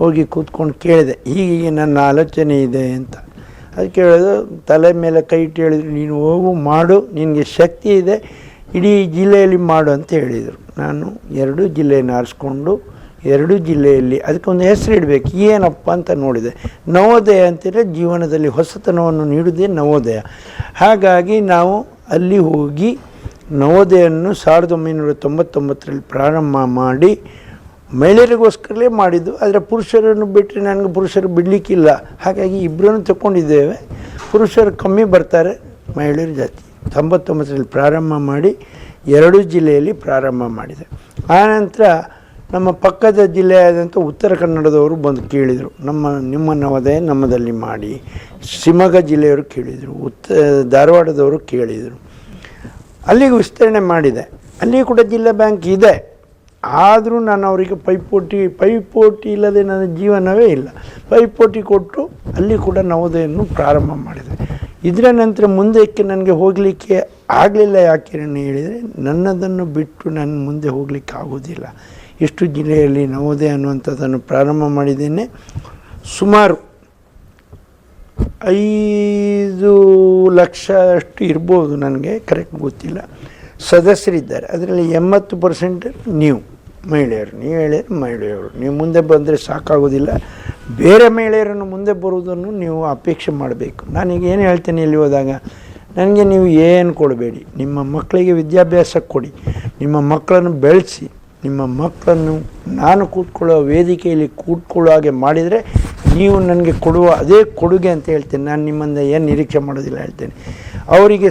ಹೋಗಿ ಕೂತ್ಕೊಂಡು ಕೇಳಿದೆ, ಹೀಗೆ ನನ್ನ ಆಲೋಚನೆ ಇದೆ ಅಂತ. ಅದಕ್ಕೆ ಹೇಳೋದು, ತಲೆ ಮೇಲೆ ಕೈ ಇಟ್ಟು ಹೇಳಿದ್ರು, ನೀನು ಹೋಗು, ಮಾಡು, ನಿನಗೆ ಶಕ್ತಿ ಇದೆ, ಇಡೀ ಜಿಲ್ಲೆಯಲ್ಲಿ ಮಾಡು ಅಂತ ಹೇಳಿದರು. ನಾನು 2 ಜಿಲ್ಲೆಯನ್ನು ಆರಿಸ್ಕೊಂಡು 2 ಜಿಲ್ಲೆಯಲ್ಲಿ ಅದಕ್ಕೊಂದು ಹೆಸರು ಇಡಬೇಕು, ಏನಪ್ಪ ಅಂತ ನೋಡಿದೆ. ನವೋದಯ ಅಂತೇಳಿ ಜೀವನದಲ್ಲಿ ಹೊಸತನವನ್ನು ನೀಡುವುದೇ ನವೋದಯ. ಹಾಗಾಗಿ ನಾವು ಅಲ್ಲಿ ಹೋಗಿ ನವೋದಯನ್ನು 1999ರಲ್ಲಿ ಪ್ರಾರಂಭ ಮಾಡಿ ಮಹಿಳೆಯರಿಗೋಸ್ಕರಲೇ ಮಾಡಿದ್ದು. ಆದರೆ ಪುರುಷರನ್ನು ಬಿಟ್ಟರೆ ನನಗೆ ಪುರುಷರು ಬಿಡಲಿಕ್ಕಿಲ್ಲ. ಹಾಗಾಗಿ ಇಬ್ಬರನ್ನು ತಗೊಂಡಿದ್ದೇವೆ. ಪುರುಷರು ಕಮ್ಮಿ ಬರ್ತಾರೆ, ಮಹಿಳೆಯರು ಜಾಸ್ತಿ. 99ರಲ್ಲಿ ಪ್ರಾರಂಭ ಮಾಡಿ 2 ಜಿಲ್ಲೆಯಲ್ಲಿ ಪ್ರಾರಂಭ ಮಾಡಿದೆ. ಆನಂತರ ನಮ್ಮ ಪಕ್ಕದ ಜಿಲ್ಲೆಯಾದಂಥ ಉತ್ತರ ಕನ್ನಡದವರು ಬಂದು ಕೇಳಿದರು, ನಿಮ್ಮ ನವೋದಯ ನಮ್ಮದಲ್ಲಿ ಮಾಡಿ. ಶಿವಮೊಗ್ಗ ಜಿಲ್ಲೆಯವರು ಕೇಳಿದರು, ಧಾರವಾಡದವರು ಕೇಳಿದರು. ಅಲ್ಲಿಗೆ ವಿಸ್ತರಣೆ ಮಾಡಿದೆ. ಅಲ್ಲಿ ಕೂಡ ಜಿಲ್ಲಾ ಬ್ಯಾಂಕ್ ಇದೆ. ಆದರೂ ನಾನು ಅವರಿಗೆ ಪೈಪೋಟಿ ಇಲ್ಲದೆ ನನ್ನ ಜೀವನವೇ ಇಲ್ಲ. ಪೈಪೋಟಿ ಕೊಟ್ಟು ಅಲ್ಲಿ ಕೂಡ ನವೋದಯನ್ನು ಪ್ರಾರಂಭ ಮಾಡಿದೆ. ಇದರ ನಂತರ ಮುಂದಕ್ಕೆ ನನಗೆ ಹೋಗಲಿಕ್ಕೆ ಆಗಲಿಲ್ಲ. ಯಾಕೆ ಹೇಳಿದರೆ, ನನ್ನದನ್ನು ಬಿಟ್ಟು ನಾನು ಮುಂದೆ ಹೋಗಲಿಕ್ಕೆ ಆಗೋದಿಲ್ಲ. ಎಷ್ಟು ಜಿಲ್ಲೆಯಲ್ಲಿ ನವೋದಯ ಅನ್ನುವಂಥದ್ದನ್ನು ಪ್ರಾರಂಭ ಮಾಡಿದ್ದೇನೆ. ಸುಮಾರು 5 ಲಕ್ಷ ಅಷ್ಟು ಇರ್ಬೋದು, ನನಗೆ ಕರೆಕ್ಟ್ ಗೊತ್ತಿಲ್ಲ, ಸದಸ್ಯರಿದ್ದಾರೆ. ಅದರಲ್ಲಿ 80% ನೀವು ಮಹಿಳೆಯರು. ನೀವು ಮಹಿಳೆಯರು ನೀವು ಮುಂದೆ ಬಂದರೆ ಸಾಕಾಗೋದಿಲ್ಲ. ಬೇರೆ ಮಹಿಳೆಯರನ್ನು ಮುಂದೆ ಬರುವುದನ್ನು ನೀವು ಅಪೇಕ್ಷೆ ಮಾಡಬೇಕು. ನಾನೀಗ ಏನು ಹೇಳ್ತೇನೆ, ಇಲ್ಲಿ ಹೋದಾಗ ನನಗೆ ನೀವು ಏನು ಕೊಡಬೇಡಿ, ನಿಮ್ಮ ಮಕ್ಕಳಿಗೆ ವಿದ್ಯಾಭ್ಯಾಸ ಕೊಡಿ, ನಿಮ್ಮ ಮಕ್ಕಳನ್ನು ಬೆಳೆಸಿ, ನಿಮ್ಮ ಮಕ್ಕಳನ್ನು ನಾನು ಕೂತ್ಕೊಳ್ಳೋ ವೇದಿಕೆಯಲ್ಲಿ ಕೂತ್ಕೊಳ್ಳೋ ಹಾಗೆ ಮಾಡಿದರೆ ನೀವು ನನಗೆ ಕೊಡುವ ಅದೇ ಕೊಡುಗೆ ಅಂತ ಹೇಳ್ತೇನೆ. ನಾನು ನಿಮ್ಮಿಂದ ಏನು ನಿರೀಕ್ಷೆ ಮಾಡೋದಿಲ್ಲ ಹೇಳ್ತೇನೆ. ಅವರಿಗೆ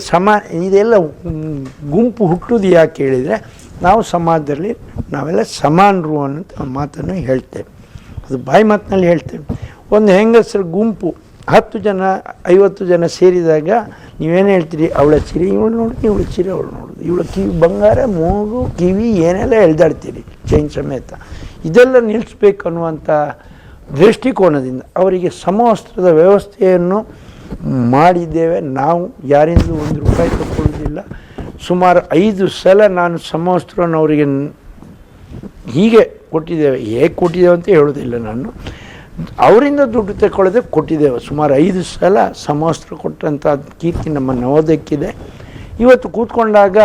ಇದೆಲ್ಲ ಗುಂಪು ಹುಟ್ಟುವುದು ಯಾಕೆ ಹೇಳಿದರೆ, ನಾವು ಸಮಾಜದಲ್ಲಿ ನಾವೆಲ್ಲ ಸಮಾನರು ಅನ್ನೋಂಥ ಮಾತನ್ನು ಹೇಳ್ತೇವೆ. ಅದು ಬಾಯಿ ಮಾತಿನಲ್ಲಿ ಹೇಳ್ತೇವೆ. ಒಂದು ಹೆಂಗಸರ ಗುಂಪು 10 ಜನ 50 ಜನ ಸೇರಿದಾಗ ನೀವೇನು ಹೇಳ್ತೀರಿ, ಅವಳ ಚಿರಿ ಇವಳು ನೋಡೋದು, ಇವಳು ಚಿರಿ ಅವಳು ನೋಡೋದು, ಇವಳು ಕಿವಿ ಬಂಗಾರ, ಮೂಗು ಕಿವಿ ಏನೆಲ್ಲ ಎಳ್ದಾಡ್ತೀರಿ ಚೈನ್ ಸಮೇತ. ಇದೆಲ್ಲ ನಿಲ್ಲಿಸ್ಬೇಕು ಅನ್ನುವಂಥ ದೃಷ್ಟಿಕೋನದಿಂದ ಅವರಿಗೆ ಸಮವಸ್ತ್ರದ ವ್ಯವಸ್ಥೆಯನ್ನು ಮಾಡಿದ್ದೇವೆ. ನಾವು ಯಾರಿಂದ ₹1 ತಗೊಳ್ಳೋದಿಲ್ಲ. ಸುಮಾರು 5 ಸಲ ನಾನು ಸಮವಸ್ತ್ರವನ್ನು ಅವರಿಗೆ ಹೀಗೆ ಕೊಟ್ಟಿದ್ದೇವೆ. ಹೇಗೆ ಕೊಟ್ಟಿದ್ದೇವೆ ಅಂತ ಹೇಳೋದಿಲ್ಲ, ನಾನು ಅವರಿಂದ ದುಡ್ಡು ತಗೊಳ್ಳೋದೆ ಕೊಟ್ಟಿದ್ದೇವೆ. ಸುಮಾರು 5 ಸಲ ಸಮವಸ್ತ್ರ ಕೊಟ್ಟಂಥ ಕೀರ್ತಿ ನಮ್ಮ ನವೋದಯಕ್ಕಿದೆ. ಇವತ್ತು ಕೂತ್ಕೊಂಡಾಗ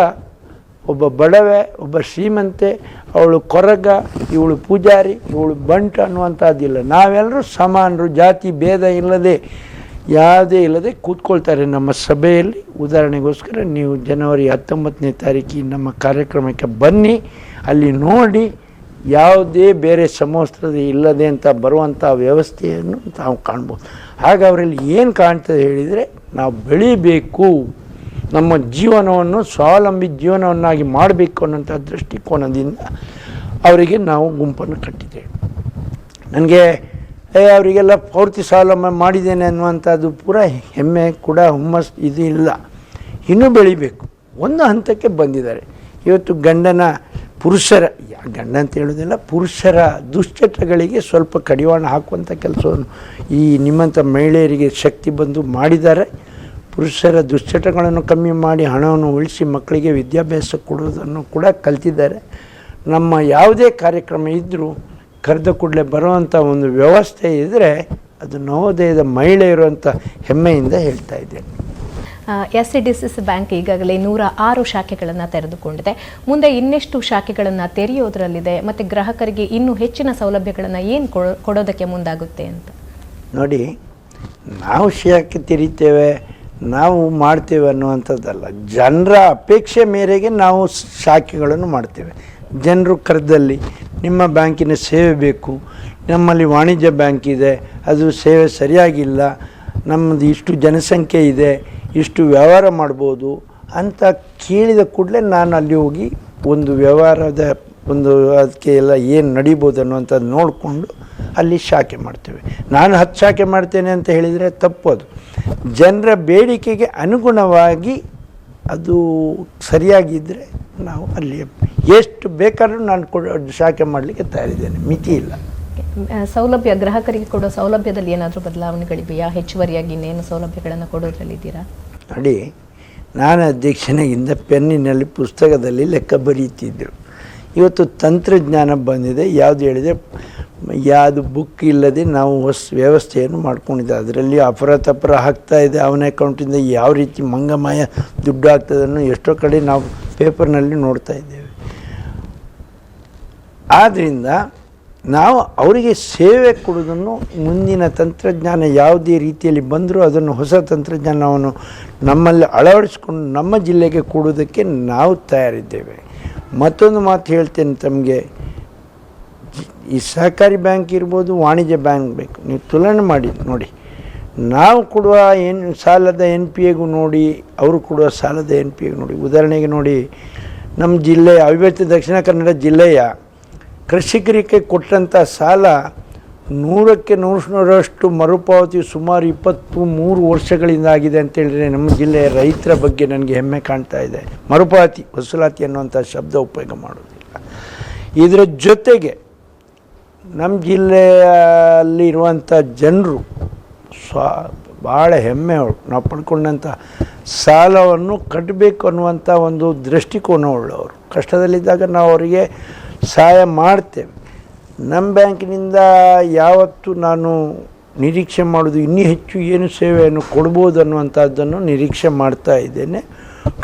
ಒಬ್ಬ ಬಡವೆ, ಒಬ್ಬ ಶ್ರೀಮಂತೆ, ಅವಳು ಕೊರಗ, ಇವಳು ಪೂಜಾರಿ, ಇವಳು ಬಂಟ ಅನ್ನುವಂಥದ್ದಿಲ್ಲ. ನಾವೆಲ್ಲರೂ ಸಮಾನರು, ಜಾತಿ ಭೇದ ಇಲ್ಲದೆ ಯಾವುದೇ ಇಲ್ಲದೆ ಕೂತ್ಕೊಳ್ತಾರೆ ನಮ್ಮ ಸಭೆಯಲ್ಲಿ. ಉದಾಹರಣೆಗೋಸ್ಕರ ನೀವು ಜನವರಿ 19ನೇ ತಾರೀಕಿಗೆ ನಮ್ಮ ಕಾರ್ಯಕ್ರಮಕ್ಕೆ ಬನ್ನಿ, ಅಲ್ಲಿ ನೋಡಿ ಯಾವುದೇ ಬೇರೆ ಸಮವಸ್ತ್ರದ ಇಲ್ಲದೆ ಅಂತ ಬರುವಂಥ ವ್ಯವಸ್ಥೆಯನ್ನು ನಾವು ಕಾಣ್ಬೋದು. ಆಗ ಅವರಲ್ಲಿ ಏನು ಕಾಣ್ತದೆ ಹೇಳಿದರೆ, ನಾವು ಬೆಳೀಬೇಕು, ನಮ್ಮ ಜೀವನವನ್ನು ಸ್ವಾವಲಂಬಿ ಜೀವನವನ್ನಾಗಿ ಮಾಡಬೇಕು ಅನ್ನೋಂಥ ದೃಷ್ಟಿಕೋನದಿಂದ ಅವರಿಗೆ ನಾವು ಗುಂಪನ್ನು ಕಟ್ಟಿದ್ದೇವೆ. ನನಗೆ ಅವರಿಗೆಲ್ಲ ಪೂರ್ತಿ ಸ್ವಾವಲಂಬನೆ ಮಾಡಿದ್ದೇನೆ ಅನ್ನುವಂಥದ್ದು ಪೂರ ಹೆಮ್ಮೆ ಕೂಡ, ಹುಮ್ಮಸ್ ಇದು ಇಲ್ಲ. ಇನ್ನೂ ಬೆಳಿಬೇಕು. ಒಂದು ಹಂತಕ್ಕೆ ಬಂದಿದ್ದಾರೆ. ಇವತ್ತು ಪುರುಷರ ಗಂಡ ಅಂತ ಹೇಳೋದಿಲ್ಲ, ಪುರುಷರ ದುಶ್ಚಟಗಳಿಗೆ ಸ್ವಲ್ಪ ಕಡಿವಾಣ ಹಾಕುವಂಥ ಕೆಲಸವನ್ನು ಈ ನಿಮ್ಮಂಥ ಮಹಿಳೆಯರಿಗೆ ಶಕ್ತಿ ಬಂದು ಮಾಡಿದ್ದಾರೆ. ಪುರುಷರ ದುಶ್ಚಟಗಳನ್ನು ಕಮ್ಮಿ ಮಾಡಿ ಹಣವನ್ನು ಉಳಿಸಿ ಮಕ್ಕಳಿಗೆ ವಿದ್ಯಾಭ್ಯಾಸ ಕೊಡೋದನ್ನು ಕೂಡ ಕಲ್ತಿದ್ದಾರೆ. ನಮ್ಮ ಯಾವುದೇ ಕಾರ್ಯಕ್ರಮ ಇದ್ದರೂ ಕರೆದ ಕೂಡಲೇ ಬರುವಂಥ ಒಂದು ವ್ಯವಸ್ಥೆ ಇದ್ದರೆ ಅದು ನವೋದಯದ ಮಹಿಳೆಯರು ಅಂತ ಹೆಮ್ಮೆಯಿಂದ ಹೇಳ್ತಾ ಇದ್ದೇನೆ. SCDCC ಬ್ಯಾಂಕ್ ಈಗಾಗಲೇ 106 ಶಾಖೆಗಳನ್ನು ತೆರೆದುಕೊಂಡಿದೆ. ಮುಂದೆ ಇನ್ನೆಷ್ಟು ಶಾಖೆಗಳನ್ನು ತೆರೆಯೋದರಲ್ಲಿದೆ ಮತ್ತು ಗ್ರಾಹಕರಿಗೆ ಇನ್ನೂ ಹೆಚ್ಚಿನ ಸೌಲಭ್ಯಗಳನ್ನು ಏನು ಕೊಡೋದಕ್ಕೆ ಮುಂದಾಗುತ್ತೆ ಅಂತ ನೋಡಿ, ನಾವು ಶಾಖೆ ತೆರಿತೇವೆ, ನಾವು ಮಾಡ್ತೇವೆ ಅನ್ನುವಂಥದ್ದಲ್ಲ. ಜನರ ಅಪೇಕ್ಷೆ ಮೇರೆಗೆ ನಾವು ಶಾಖೆಗಳನ್ನು ಮಾಡ್ತೇವೆ. ಜನರು ಕರೆದಲ್ಲಿ ನಿಮ್ಮ ಬ್ಯಾಂಕಿನ ಸೇವೆ ಬೇಕು, ನಮ್ಮಲ್ಲಿ ವಾಣಿಜ್ಯ ಬ್ಯಾಂಕ್ ಇದೆ, ಅದು ಸೇವೆ ಸರಿಯಾಗಿಲ್ಲ, ನಮ್ಮದು ಇಷ್ಟು ಜನಸಂಖ್ಯೆ ಇದೆ, ಇಷ್ಟು ವ್ಯವಹಾರ ಮಾಡ್ಬೋದು ಅಂತ ಕೇಳಿದ ಕೂಡಲೇ ನಾನು ಅಲ್ಲಿ ಹೋಗಿ ಒಂದು ವ್ಯವಹಾರದ ಅದಕ್ಕೆ ಎಲ್ಲ ಏನು ನಡೀಬೋದು ಅನ್ನುವಂಥದ್ದು ನೋಡಿಕೊಂಡು ಅಲ್ಲಿ ಶಾಖೆ ಮಾಡ್ತೇವೆ. ನಾನು 10 ಶಾಖೆ ಮಾಡ್ತೇನೆ ಅಂತ ಹೇಳಿದರೆ ತಪ್ಪದು. ಜನರ ಬೇಡಿಕೆಗೆ ಅನುಗುಣವಾಗಿ ಅದು ಸರಿಯಾಗಿದ್ದರೆ ನಾವು ಅಲ್ಲಿ ಎಷ್ಟು ಬೇಕಾದ್ರೂ ನಾನು ಶಾಖೆ ಮಾಡಲಿಕ್ಕೆ ತಯಾರಿದ್ದೇನೆ, ಮಿತಿ ಇಲ್ಲ. ಸೌಲಭ್ಯ ಗ್ರಾಹಕರಿಗೆ ಕೊಡೋ ಸೌಲಭ್ಯದಲ್ಲಿ ಏನಾದರೂ ಬದಲಾವಣೆಗಳಿವೆಯಾ? ಹೆಚ್ಚುವರಿಯಾಗಿ ಇನ್ನೇನು ಸೌಲಭ್ಯಗಳನ್ನು ಕೊಡೋದ್ರಲ್ಲಿದ್ದೀರಾ? ನೋಡಿ, ನಾನು ಅಧ್ಯಕ್ಷನಾಗಿಂದ ಪೆನ್ನಿನಲ್ಲಿ ಪುಸ್ತಕದಲ್ಲಿ ಲೆಕ್ಕ ಬರೀತಿದ್ದರು. ಇವತ್ತು ತಂತ್ರಜ್ಞಾನ ಬಂದಿದೆ. ಯಾವುದು ಹೇಳಿದೆ, ಯಾವುದು ಬುಕ್ ಇಲ್ಲದೆ ನಾವು ವ್ಯವಸ್ಥೆಯನ್ನು ಮಾಡ್ಕೊಂಡಿದ್ದೆ. ಅದರಲ್ಲಿ ಅಪರ ಆಗ್ತಾಯಿದೆ. ಅವನ ಅಕೌಂಟಿಂದ ಯಾವ ರೀತಿ ಮಂಗಮಾಯ ದುಡ್ಡು ಆಗ್ತದನ್ನು ಎಷ್ಟೋ ಕಡೆ ನಾವು ಪೇಪರ್ನಲ್ಲಿ ನೋಡ್ತಾ ಇದ್ದೇವೆ. ಆದ್ದರಿಂದ ನಾವು ಅವರಿಗೆ ಸೇವೆ ಕೊಡೋದನ್ನು ಮುಂದಿನ ತಂತ್ರಜ್ಞಾನ ಯಾವುದೇ ರೀತಿಯಲ್ಲಿ ಬಂದರೂ ಅದನ್ನು ಹೊಸ ತಂತ್ರಜ್ಞಾನವನ್ನು ನಮ್ಮಲ್ಲಿ ಅಳವಡಿಸ್ಕೊಂಡು ನಮ್ಮ ಜಿಲ್ಲೆಗೆ ಕೊಡೋದಕ್ಕೆ ನಾವು ತಯಾರಿದ್ದೇವೆ. ಮತ್ತೊಂದು ಮಾತು ಹೇಳ್ತೇನೆ ತಮಗೆ, ಈ ಸಹಕಾರಿ ಬ್ಯಾಂಕ್ ಇರ್ಬೋದು, ವಾಣಿಜ್ಯ ಬ್ಯಾಂಕ್ ಬೇಕು, ನೀವು ತುಲನೆ ಮಾಡಿ ನೋಡಿ. ನಾವು ಕೊಡುವ ಸಾಲದ NPAಗೂ ನೋಡಿ, ಅವರು ಕೊಡುವ ಸಾಲದ NPAಗೂ ನೋಡಿ. ಉದಾಹರಣೆಗೆ ನೋಡಿ, ನಮ್ಮ ಜಿಲ್ಲೆಯ ಅವಿಭಜಿತ ದಕ್ಷಿಣ ಕನ್ನಡ ಜಿಲ್ಲೆಯ ಕೃಷಿಕರಿಗೆ ಕೊಟ್ಟಂಥ ಸಾಲ 100ಕ್ಕೆ 100ರಷ್ಟು ಮರುಪಾವತಿ ಸುಮಾರು 23 ವರ್ಷಗಳಿಂದ ಆಗಿದೆ ಅಂತೇಳಿದರೆ ನಮ್ಮ ಜಿಲ್ಲೆಯ ರೈತರ ಬಗ್ಗೆ ನನಗೆ ಹೆಮ್ಮೆ ಕಾಣ್ತಾ ಇದೆ. ಮರುಪಾವತಿ, ವಸೂಲಾತಿ ಅನ್ನುವಂಥ ಶಬ್ದ ಉಪಯೋಗ ಮಾಡೋದಿಲ್ಲ. ಇದರ ಜೊತೆಗೆ ನಮ್ಮ ಜಿಲ್ಲೆಯಲ್ಲಿರುವಂಥ ಜನರು ಭಾಳ ಹೆಮ್ಮೆ ನಾವು ಪಡ್ಕೊಂಡಂಥ ಸಾಲವನ್ನು ಕಟ್ಟಬೇಕು ಅನ್ನುವಂಥ ಒಂದು ದೃಷ್ಟಿಕೋನ ಉಳ್ಳವರು. ಕಷ್ಟದಲ್ಲಿದ್ದಾಗ ನಾವು ಅವರಿಗೆ ಸಹಾಯ ಮಾಡ್ತೇವೆ. ನಮ್ಮ ಬ್ಯಾಂಕಿನಿಂದ ಯಾವತ್ತೂ ನಾನು ನಿರೀಕ್ಷೆ ಮಾಡೋದು ಇನ್ನೂ ಹೆಚ್ಚು ಏನು ಸೇವೆಯನ್ನು ಕೊಡ್ಬೋದು ಅನ್ನುವಂಥದ್ದನ್ನು ನಿರೀಕ್ಷೆ ಮಾಡ್ತಾ ಇದ್ದೇನೆ.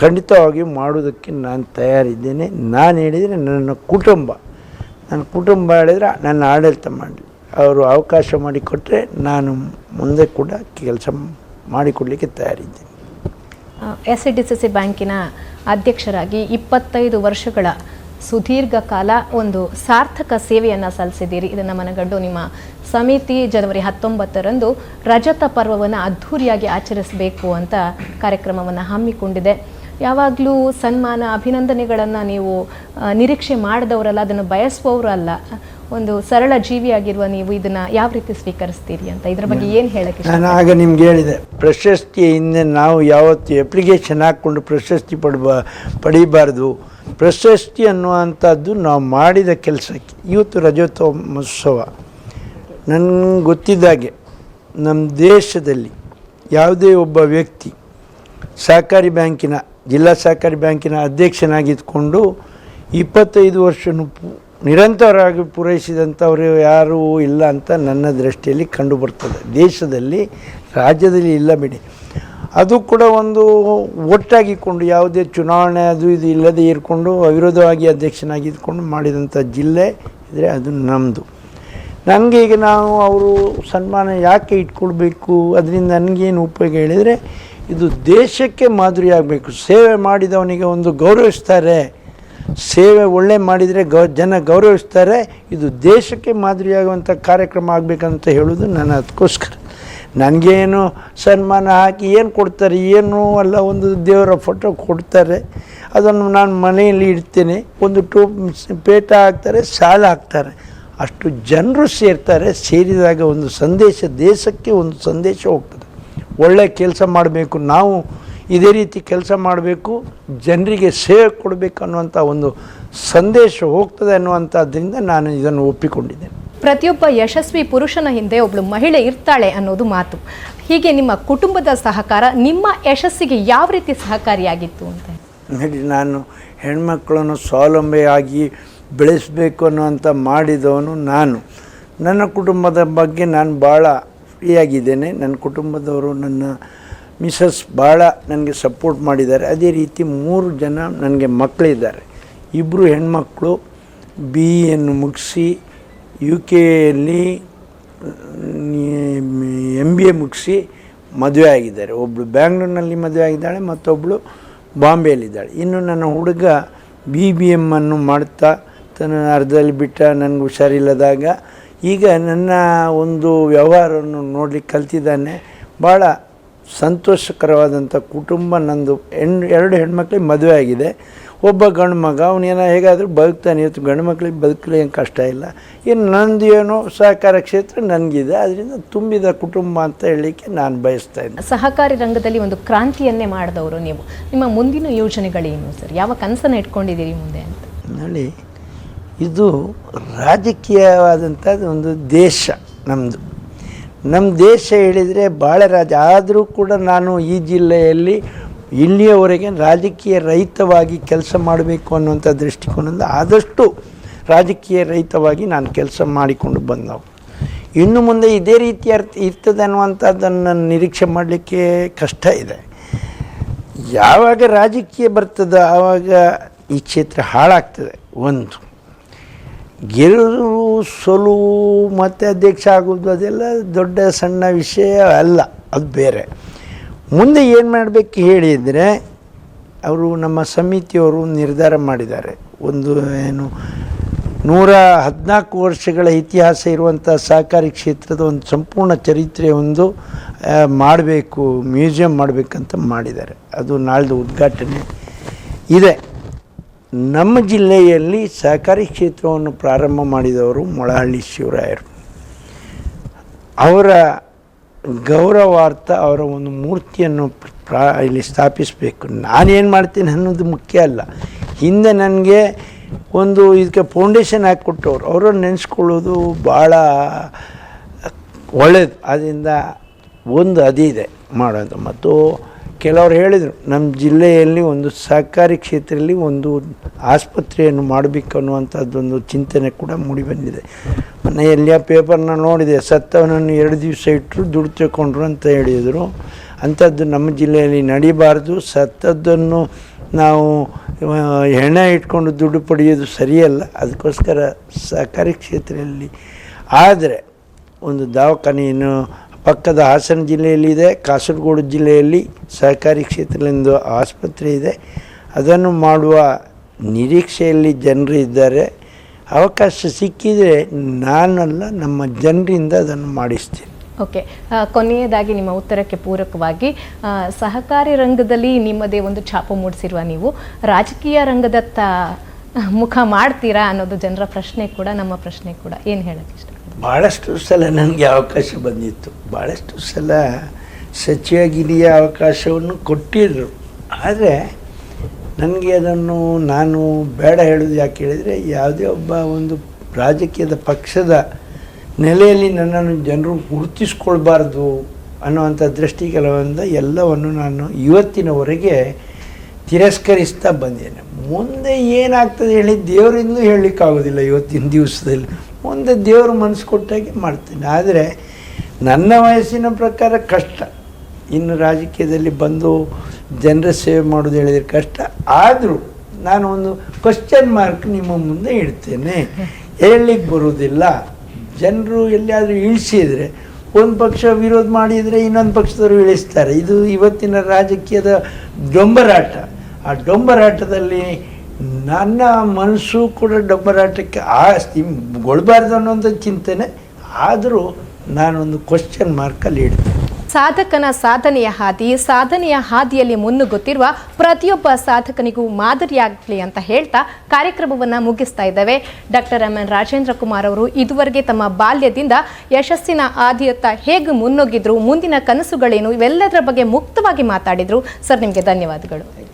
ಖಂಡಿತವಾಗಿ ಮಾಡೋದಕ್ಕೆ ನಾನು ತಯಾರಿದ್ದೇನೆ. ನಾನು ಹೇಳಿದರೆ ನನ್ನ ಕುಟುಂಬ ಹೇಳಿದರೆ ನನ್ನ ಆಡಳಿತ ಮಾಡಲಿ, ಅವರು ಅವಕಾಶ ಮಾಡಿಕೊಟ್ರೆ ನಾನು ಮುಂದೆ ಕೂಡ ಕೆಲಸ ಮಾಡಿಕೊಡಲಿಕ್ಕೆ ತಯಾರಿದ್ದೇನೆ. SCDCC ಬ್ಯಾಂಕಿನ ಅಧ್ಯಕ್ಷರಾಗಿ 25 ವರ್ಷಗಳ ಸುದೀರ್ಘ ಕಾಲ ಒಂದು ಸಾರ್ಥಕ ಸೇವೆಯನ್ನು ಸಲ್ಲಿಸಿದ್ದೀರಿ. ಇದನ್ನು ಮನಗಂಡು ನಿಮ್ಮ ಸಮಿತಿ ಜನವರಿ 19ರಂದು ರಜತ ಪರ್ವವನ್ನು ಅದ್ಧೂರಿಯಾಗಿ ಆಚರಿಸಬೇಕು ಅಂತ ಕಾರ್ಯಕ್ರಮವನ್ನು ಹಮ್ಮಿಕೊಂಡಿದೆ. ಯಾವಾಗಲೂ ಸನ್ಮಾನ, ಅಭಿನಂದನೆಗಳನ್ನು ನೀವು ನಿರೀಕ್ಷೆ ಮಾಡಿದವರಲ್ಲ, ಅದನ್ನು ಬಯಸುವವರು ಅಲ್ಲ. ಒಂದು ಸರಳ ಜೀವಿಯಾಗಿರುವ ನೀವು ಇದನ್ನ ಯಾವ ರೀತಿ ಸ್ವೀಕರಿಸ್ತೀರಿ ಅಂತ ಇದ್ರ ಬಗ್ಗೆ ಏನು ಹೇಳಕ್ಕೆ ನಾನು ಆಗ ನಿಮ್ಗೆ ಹೇಳಿದೆ, ಪ್ರಶಸ್ತಿ ಹಿಂದೆ ನಾವು ಯಾವತ್ತು ಅಪ್ಲಿಕೇಶನ್ ಹಾಕ್ಕೊಂಡು ಪ್ರಶಸ್ತಿ ಪಡೀಬಾರ್ದು. ಪ್ರಶಸ್ತಿ ಅನ್ನುವಂಥದ್ದು ನಾವು ಮಾಡಿದ ಕೆಲಸಕ್ಕೆ. ಇವತ್ತು ರಜತೋತ್ಸವ ನನಗೆ ಗೊತ್ತಿದ್ದಾಗೆ ನಮ್ಮ ದೇಶದಲ್ಲಿ ಯಾವುದೇ ಒಬ್ಬ ವ್ಯಕ್ತಿ ಸಹಕಾರಿ ಬ್ಯಾಂಕಿನ ಜಿಲ್ಲಾ ಸಹಕಾರಿ ಬ್ಯಾಂಕಿನ ಅಧ್ಯಕ್ಷನಾಗಿದ್ದುಕೊಂಡು 25 ವರ್ಷ ನಿರಂತರವಾಗಿ ಪೂರೈಸಿದಂಥವರು ಯಾರೂ ಇಲ್ಲ ಅಂತ ನನ್ನ ದೃಷ್ಟಿಯಲ್ಲಿ ಕಂಡುಬರ್ತದೆ. ದೇಶದಲ್ಲಿ, ರಾಜ್ಯದಲ್ಲಿ ಇಲ್ಲ ಬಿಡಿ. ಅದು ಕೂಡ ಒಂದು ಒಟ್ಟಾಗಿಕೊಂಡು ಯಾವುದೇ ಚುನಾವಣೆ ಅದು ಇದು ಇಲ್ಲದೆ ಇರ್ಕೊಂಡು ಅವಿರೋಧವಾಗಿ ಅಧ್ಯಕ್ಷನಾಗಿದ್ದುಕೊಂಡು ಮಾಡಿದಂಥ ಜಿಲ್ಲೆ ಇದ್ದರೆ ಅದು ನಮ್ಮದು. ನನಗೆ ಈಗ ನಾವು ಅವರು ಸನ್ಮಾನ ಯಾಕೆ ಇಟ್ಕೊಳ್ಬೇಕು, ಅದರಿಂದ ನನಗೇನು ಉಪಯೋಗ ಹೇಳಿದರೆ, ಇದು ದೇಶಕ್ಕೆ ಮಾದರಿ ಆಗಬೇಕು. ಸೇವೆ ಮಾಡಿದವನಿಗೆ ಒಂದು ಗೌರವಿಸ್ತಾರೆ, ಸೇವೆ ಒಳ್ಳೆ ಮಾಡಿದರೆ ಜನ ಗೌರವಿಸ್ತಾರೆ. ಇದು ದೇಶಕ್ಕೆ ಮಾದರಿಯಾಗುವಂಥ ಕಾರ್ಯಕ್ರಮ ಆಗಬೇಕಂತ ಹೇಳೋದು ನಾನು ಅದಕ್ಕೋಸ್ಕರ. ನನಗೇನು ಸನ್ಮಾನ ಹಾಕಿ ಏನು ಕೊಡ್ತಾರೆ, ಏನೂ ಅಲ್ಲ, ಒಂದು ದೇವರ ಫೋಟೋ ಕೊಡ್ತಾರೆ, ಅದನ್ನು ನಾನು ಮನೆಯಲ್ಲಿ ಇಡ್ತೇನೆ. ಒಂದು ಪೇಟ ಹಾಕ್ತಾರೆ, ಸಾಲ ಹಾಕ್ತಾರೆ, ಅಷ್ಟು ಜನರು ಸೇರ್ತಾರೆ. ಸೇರಿದಾಗ ಒಂದು ಸಂದೇಶ, ದೇಶಕ್ಕೆ ಒಂದು ಸಂದೇಶ ಹೋಗ್ತದೆ. ಒಳ್ಳೆಯ ಕೆಲಸ ಮಾಡಬೇಕು, ನಾವು ಇದೇ ರೀತಿ ಕೆಲಸ ಮಾಡಬೇಕು, ಜನರಿಗೆ ಸೇವೆ ಕೊಡಬೇಕು ಅನ್ನುವಂಥ ಒಂದು ಸಂದೇಶ ಹೋಗ್ತದೆ ಅನ್ನುವಂಥದ್ರಿಂದ ನಾನು ಇದನ್ನು ಒಪ್ಪಿಕೊಂಡಿದ್ದೇನೆ. ಪ್ರತಿಯೊಬ್ಬ ಯಶಸ್ವಿ ಪುರುಷನ ಹಿಂದೆ ಒಬ್ಬಳು ಮಹಿಳೆ ಇರ್ತಾಳೆ ಅನ್ನೋದು ಮಾತು. ಹೀಗೆ ನಿಮ್ಮ ಕುಟುಂಬದ ಸಹಕಾರ ನಿಮ್ಮ ಯಶಸ್ಸಿಗೆ ಯಾವ ರೀತಿ ಸಹಕಾರಿಯಾಗಿತ್ತು ಅಂತ? ನೋಡಿ, ನಾನು ಹೆಣ್ಮಕ್ಳನ್ನು ಸ್ವಾವಲಂಬಿಯಾಗಿ ಬೆಳೆಸಬೇಕು ಅನ್ನುವಂಥ ಮಾಡಿದವನು ನಾನು. ನನ್ನ ಕುಟುಂಬದ ಬಗ್ಗೆ ನಾನು ಭಾಳ ಫ್ರೀಯಾಗಿದ್ದೇನೆ. ನನ್ನ ಕುಟುಂಬದವರು, ನನ್ನ ಮಿಸಸ್ ಭಾಳ ನನಗೆ ಸಪೋರ್ಟ್ ಮಾಡಿದ್ದಾರೆ. ಅದೇ ರೀತಿ 3 ಜನ ನನಗೆ ಮಕ್ಕಳಿದ್ದಾರೆ. 2 ಹೆಣ್ಮಕ್ಳು BE ಮುಗಿಸಿ UK MBA ಮುಗಿಸಿ ಮದುವೆ ಆಗಿದ್ದಾರೆ. ಒಬ್ಬಳು ಬ್ಯಾಂಗ್ಳೂರಿನಲ್ಲಿ ಮದುವೆ ಆಗಿದ್ದಾಳೆ, ಮತ್ತೊಬ್ಬಳು ಬಾಂಬೆಯಲ್ಲಿದ್ದಾಳೆ. ಇನ್ನು ನನ್ನ ಹುಡುಗ BBM ಮಾಡ್ತಾ ತನ್ನ ಅರ್ಧದಲ್ಲಿ ಬಿಟ್ಟ, ನನಗೆ ಹುಷಾರಿಲ್ಲದಾಗ ಈಗ ನನ್ನ ಒಂದು ವ್ಯವಹಾರವನ್ನು ನೋಡಲಿಕ್ಕೆ ಕಲ್ತಿದ್ದಾನೆ. ಭಾಳ ಸಂತೋಷಕರವಾದಂಥ ಕುಟುಂಬ ನಂದು. 2 ಹೆಣ್ಮಕ್ಳಿಗೆ ಮದುವೆ ಆಗಿದೆ. ಒಬ್ಬ ಗಂಡು ಮಗ, ಅವನೇನೋ ಹೇಗಾದರೂ ಬದುಕ್ತಾನೆ. ಇವತ್ತು ಗಂಡು ಮಕ್ಳಿಗೆ ಬದುಕಲಿ ಏನು ಕಷ್ಟ ಇಲ್ಲ. ಇನ್ನು ನಂದು ಏನೋ ಸಹಕಾರ ಕ್ಷೇತ್ರ ನನಗಿದೆ. ಅದರಿಂದ ತುಂಬಿದ ಕುಟುಂಬ ಅಂತ ಹೇಳಲಿಕ್ಕೆ ನಾನು ಬಯಸ್ತಾ ಇದ್ದೆ. ಸಹಕಾರಿ ರಂಗದಲ್ಲಿ ಒಂದು ಕ್ರಾಂತಿಯನ್ನೇ ಮಾಡಿದವರು ನೀವು. ನಿಮ್ಮ ಮುಂದಿನ ಯೋಜನೆಗಳೇನು ಸರ್? ಯಾವ ಕನಸನ್ನು ಇಟ್ಕೊಂಡಿದ್ದೀರಿ ಮುಂದೆ ಅಂತ? ನೋಡಿ, ಇದು ರಾಜಕೀಯವಾದಂಥದ್ದು ಒಂದು ದೇಶ ನಮ್ಮದು. ನಮ್ಮ ದೇಶ ಹೇಳಿದರೆ ಭಾಳ ಆದರೂ ಕೂಡ ನಾನು ಈ ಜಿಲ್ಲೆಯಲ್ಲಿ ಇಲ್ಲಿಯವರೆಗೆ ರಾಜಕೀಯ ರಹಿತವಾಗಿ ಕೆಲಸ ಮಾಡಬೇಕು ಅನ್ನುವಂಥ ದೃಷ್ಟಿಕೋನದಿಂದ ಆದಷ್ಟು ರಾಜಕೀಯ ರಹಿತವಾಗಿ ನಾನು ಕೆಲಸ ಮಾಡಿಕೊಂಡು ಬಂದವು. ಇನ್ನು ಮುಂದೆ ಇದೇ ರೀತಿ ಇರ್ತದೆ ಅನ್ನುವಂಥದ್ದನ್ನು ನಿರೀಕ್ಷೆ ಮಾಡಲಿಕ್ಕೆ ಕಷ್ಟ ಇದೆ. ಯಾವಾಗ ರಾಜಕೀಯ ಬರ್ತದೆ ಆವಾಗ ಈ ಕ್ಷೇತ್ರ ಹಾಳಾಗ್ತದೆ. ಒಂದು ಗೆಲುವು ಸೋಲುವು ಮತ್ತು ಅಧ್ಯಕ್ಷ ಆಗೋದು ಅದೆಲ್ಲ ದೊಡ್ಡ ಸಣ್ಣ ವಿಷಯ ಅಲ್ಲ, ಅದು ಬೇರೆ. ಮುಂದೆ ಏನು ಮಾಡಬೇಕು ಹೇಳಿದರೆ, ಅವರು ನಮ್ಮ ಸಮಿತಿಯವರು ನಿರ್ಧಾರ ಮಾಡಿದ್ದಾರೆ. ಒಂದು 114 ವರ್ಷಗಳ ಇತಿಹಾಸ ಇರುವಂಥ ಸಹಕಾರಿ ಕ್ಷೇತ್ರದ ಒಂದು ಸಂಪೂರ್ಣ ಚರಿತ್ರೆ ಒಂದು ಮಾಡಬೇಕು, ಮ್ಯೂಸಿಯಂ ಮಾಡಬೇಕಂತ ಮಾಡಿದ್ದಾರೆ. ಅದು ನಾಳ್ದು ಉದ್ಘಾಟನೆ ಇದೆ. ನಮ್ಮ ಜಿಲ್ಲೆಯಲ್ಲಿ ಸಹಕಾರಿ ಕ್ಷೇತ್ರವನ್ನು ಪ್ರಾರಂಭ ಮಾಡಿದವರು ಮೊಳಹಳ್ಳಿ ಶಿವರಾಯರು. ಅವರ ಗೌರವಾರ್ಥ ಅವರ ಒಂದು ಮೂರ್ತಿಯನ್ನು ಇಲ್ಲಿ ಸ್ಥಾಪಿಸಬೇಕು. ನಾನೇನು ಮಾಡ್ತೀನಿ ಅನ್ನೋದು ಮುಖ್ಯ ಅಲ್ಲ. ಹಿಂದೆ ನನಗೆ ಒಂದು ಇದಕ್ಕೆ ಫೌಂಡೇಶನ್ ಹಾಕಿಕೊಟ್ಟವ್ರು, ಅವರನ್ನು ನೆನೆಸ್ಕೊಳ್ಳೋದು ಭಾಳ ಒಳ್ಳೆಯದು. ಅದರಿಂದ ಒಂದು ಅದಿದೆ ಮಾಡೋದು. ಮತ್ತು ಕೆಲವರು ಹೇಳಿದರು, ನಮ್ಮ ಜಿಲ್ಲೆಯಲ್ಲಿ ಒಂದು ಸಹಕಾರಿ ಕ್ಷೇತ್ರದಲ್ಲಿ ಒಂದು ಆಸ್ಪತ್ರೆಯನ್ನು ಮಾಡಬೇಕು ಅನ್ನುವಂಥದ್ದೊಂದು ಚಿಂತನೆ ಕೂಡ ಮೂಡಿಬಂದಿದೆ. ಮನೆಯಲ್ಲಿ ಪೇಪರ್ನ ನೋಡಿದೆ, ಸತ್ತವನನ್ನು 2 ದಿವಸ ಇಟ್ಟರು ದುಡ್ಡು ತಗೊಂಡ್ರು ಅಂತ ಹೇಳಿದರು. ಅಂಥದ್ದು ನಮ್ಮ ಜಿಲ್ಲೆಯಲ್ಲಿ ನಡೀಬಾರ್ದು. ಸತ್ತದ್ದನ್ನು ನಾವು ಹೆಣ ಇಟ್ಕೊಂಡು ದುಡ್ಡು ಪಡೆಯೋದು ಸರಿಯಲ್ಲ. ಅದಕ್ಕೋಸ್ಕರ ಸಹಕಾರಿ ಕ್ಷೇತ್ರದಲ್ಲಿ ಆದರೆ ಒಂದು ದವಾಖಾನೆಯನ್ನು ಪಕ್ಕದ ಹಾಸನ ಜಿಲ್ಲೆಯಲ್ಲಿದೆ, ಕಾಸರಗೋಡು ಜಿಲ್ಲೆಯಲ್ಲಿ ಸಹಕಾರಿ ಕ್ಷೇತ್ರದಿಂದ ಆಸ್ಪತ್ರೆ ಇದೆ. ಅದನ್ನು ಮಾಡುವ ನಿರೀಕ್ಷೆಯಲ್ಲಿ ಜನರು ಇದ್ದಾರೆ. ಅವಕಾಶ ಸಿಕ್ಕಿದರೆ ನಾನಲ್ಲ, ನಮ್ಮ ಜನರಿಂದ ಅದನ್ನು ಮಾಡಿಸ್ತೀನಿ. ಓಕೆ, ಕೊನೆಯದಾಗಿ ನಿಮ್ಮ ಉತ್ತರಕ್ಕೆ ಪೂರಕವಾಗಿ ಸಹಕಾರಿ ರಂಗದಲ್ಲಿ ನಿಮ್ಮದೇ ಒಂದು ಛಾಪು ಮೂಡಿಸಿರುವ ನೀವು ರಾಜಕೀಯ ರಂಗದತ್ತ ಮುಖ ಮಾಡ್ತೀರಾ ಅನ್ನೋದು ಜನರ ಪ್ರಶ್ನೆ ಕೂಡ, ನಮ್ಮ ಪ್ರಶ್ನೆ ಕೂಡ. ಏನು ಹೇಳಕ್ಕೆ ಇಷ್ಟ? ಭಾಳಷ್ಟು ಸಲ ನನಗೆ ಅವಕಾಶ ಬಂದಿತ್ತು, ಭಾಳಷ್ಟು ಸಲ ಸಚಿವಗಿರಿಯ ಅವಕಾಶವನ್ನು ಕೊಟ್ಟಿದ್ದರು. ಆದರೆ ನನಗೆ ಅದನ್ನು ನಾನು ಬೇಡ ಹೇಳೋದು ಯಾಕೆ ಹೇಳಿದರೆ, ಯಾವುದೇ ಒಬ್ಬ ಒಂದು ರಾಜಕೀಯದ ಪಕ್ಷದ ನೆಲೆಯಲ್ಲಿ ನನ್ನನ್ನು ಜನರು ಗುರುತಿಸ್ಕೊಳ್ಬಾರ್ದು ಅನ್ನುವಂಥ ದೃಷ್ಟಿಕೋನದಿಂದ ಎಲ್ಲವನ್ನು ನಾನು ಇವತ್ತಿನವರೆಗೆ ತಿರಸ್ಕರಿಸ್ತಾ ಬಂದೇನೆ. ಮುಂದೆ ಏನಾಗ್ತದೆ ಹೇಳಿ ದೇವರಿಂದಲೂ ಹೇಳಲಿಕ್ಕಾಗೋದಿಲ್ಲ. ಇವತ್ತಿನ ದಿವಸದಲ್ಲಿ ಮುಂದೆ ದೇವರು ಮನಸ್ಸು ಕೊಟ್ಟಾಗೆ ಮಾಡ್ತೇನೆ. ಆದರೆ ನನ್ನ ವಯಸ್ಸಿನ ಪ್ರಕಾರ ಕಷ್ಟ. ಇನ್ನು ರಾಜಕೀಯದಲ್ಲಿ ಬಂದು ಜನರ ಸೇವೆ ಮಾಡೋದು ಹೇಳಿದರೆ ಕಷ್ಟ. ಆದರೂ ನಾನು ಒಂದು ಕ್ವಶ್ಚನ್ ಮಾರ್ಕ್ ನಿಮ್ಮ ಮುಂದೆ ಇಡ್ತೇನೆ. ಹೇಳಲಿಕ್ಕೆ ಬರೋದಿಲ್ಲ. ಜನರು ಎಲ್ಲಿಯಾದರೂ ಇಳಿಸಿದರೆ ಒಂದು ಪಕ್ಷ ವಿರೋಧ ಮಾಡಿದರೆ ಇನ್ನೊಂದು ಪಕ್ಷದವರು ಇಳಿಸ್ತಾರೆ. ಇದು ಇವತ್ತಿನ ರಾಜಕೀಯದ ಡೊಂಬರಾಟ. ಆ ಡೊಂಬರಾಟದಲ್ಲಿ ನನ್ನ ಮನಸ್ಸು ಕೂಡ ಡೊಂಬರಾಟಕ್ಕೆ ಗೊಳ್ಬಾರ್ದು ಅನ್ನೋಂಥ ಚಿಂತನೆ. ಆದರೂ ನಾನೊಂದು ಕ್ವಶ್ಚನ್ ಮಾರ್ಕಲ್ಲಿ ಇಡ್ತೇನೆ. ಸಾಧಕನ ಸಾಧನೆಯ ಹಾದಿಯಲ್ಲಿ ಮುನ್ನುಗ್ಗುತ್ತಿರುವ ಪ್ರತಿಯೊಬ್ಬ ಸಾಧಕನಿಗೂ ಮಾದರಿಯಾಗಲಿ ಅಂತ ಹೇಳ್ತಾ ಕಾರ್ಯಕ್ರಮವನ್ನು ಮುಗಿಸ್ತಾ ಇದ್ದೇವೆ. Doctor M.N.. ರಾಜೇಂದ್ರ ಕುಮಾರ್ ಅವರು ಇದುವರೆಗೆ ತಮ್ಮ ಬಾಲ್ಯದಿಂದ ಯಶಸ್ಸಿನ ಹಾದಿಯತ್ತ ಹೇಗೆ ಮುನ್ನುಗ್ಗಿದ್ರು, ಮುಂದಿನ ಕನಸುಗಳೇನು, ಇವೆಲ್ಲದರ ಬಗ್ಗೆ ಮುಕ್ತವಾಗಿ ಮಾತಾಡಿದ್ರು. ಸರ್, ನಿಮಗೆ ಧನ್ಯವಾದಗಳು.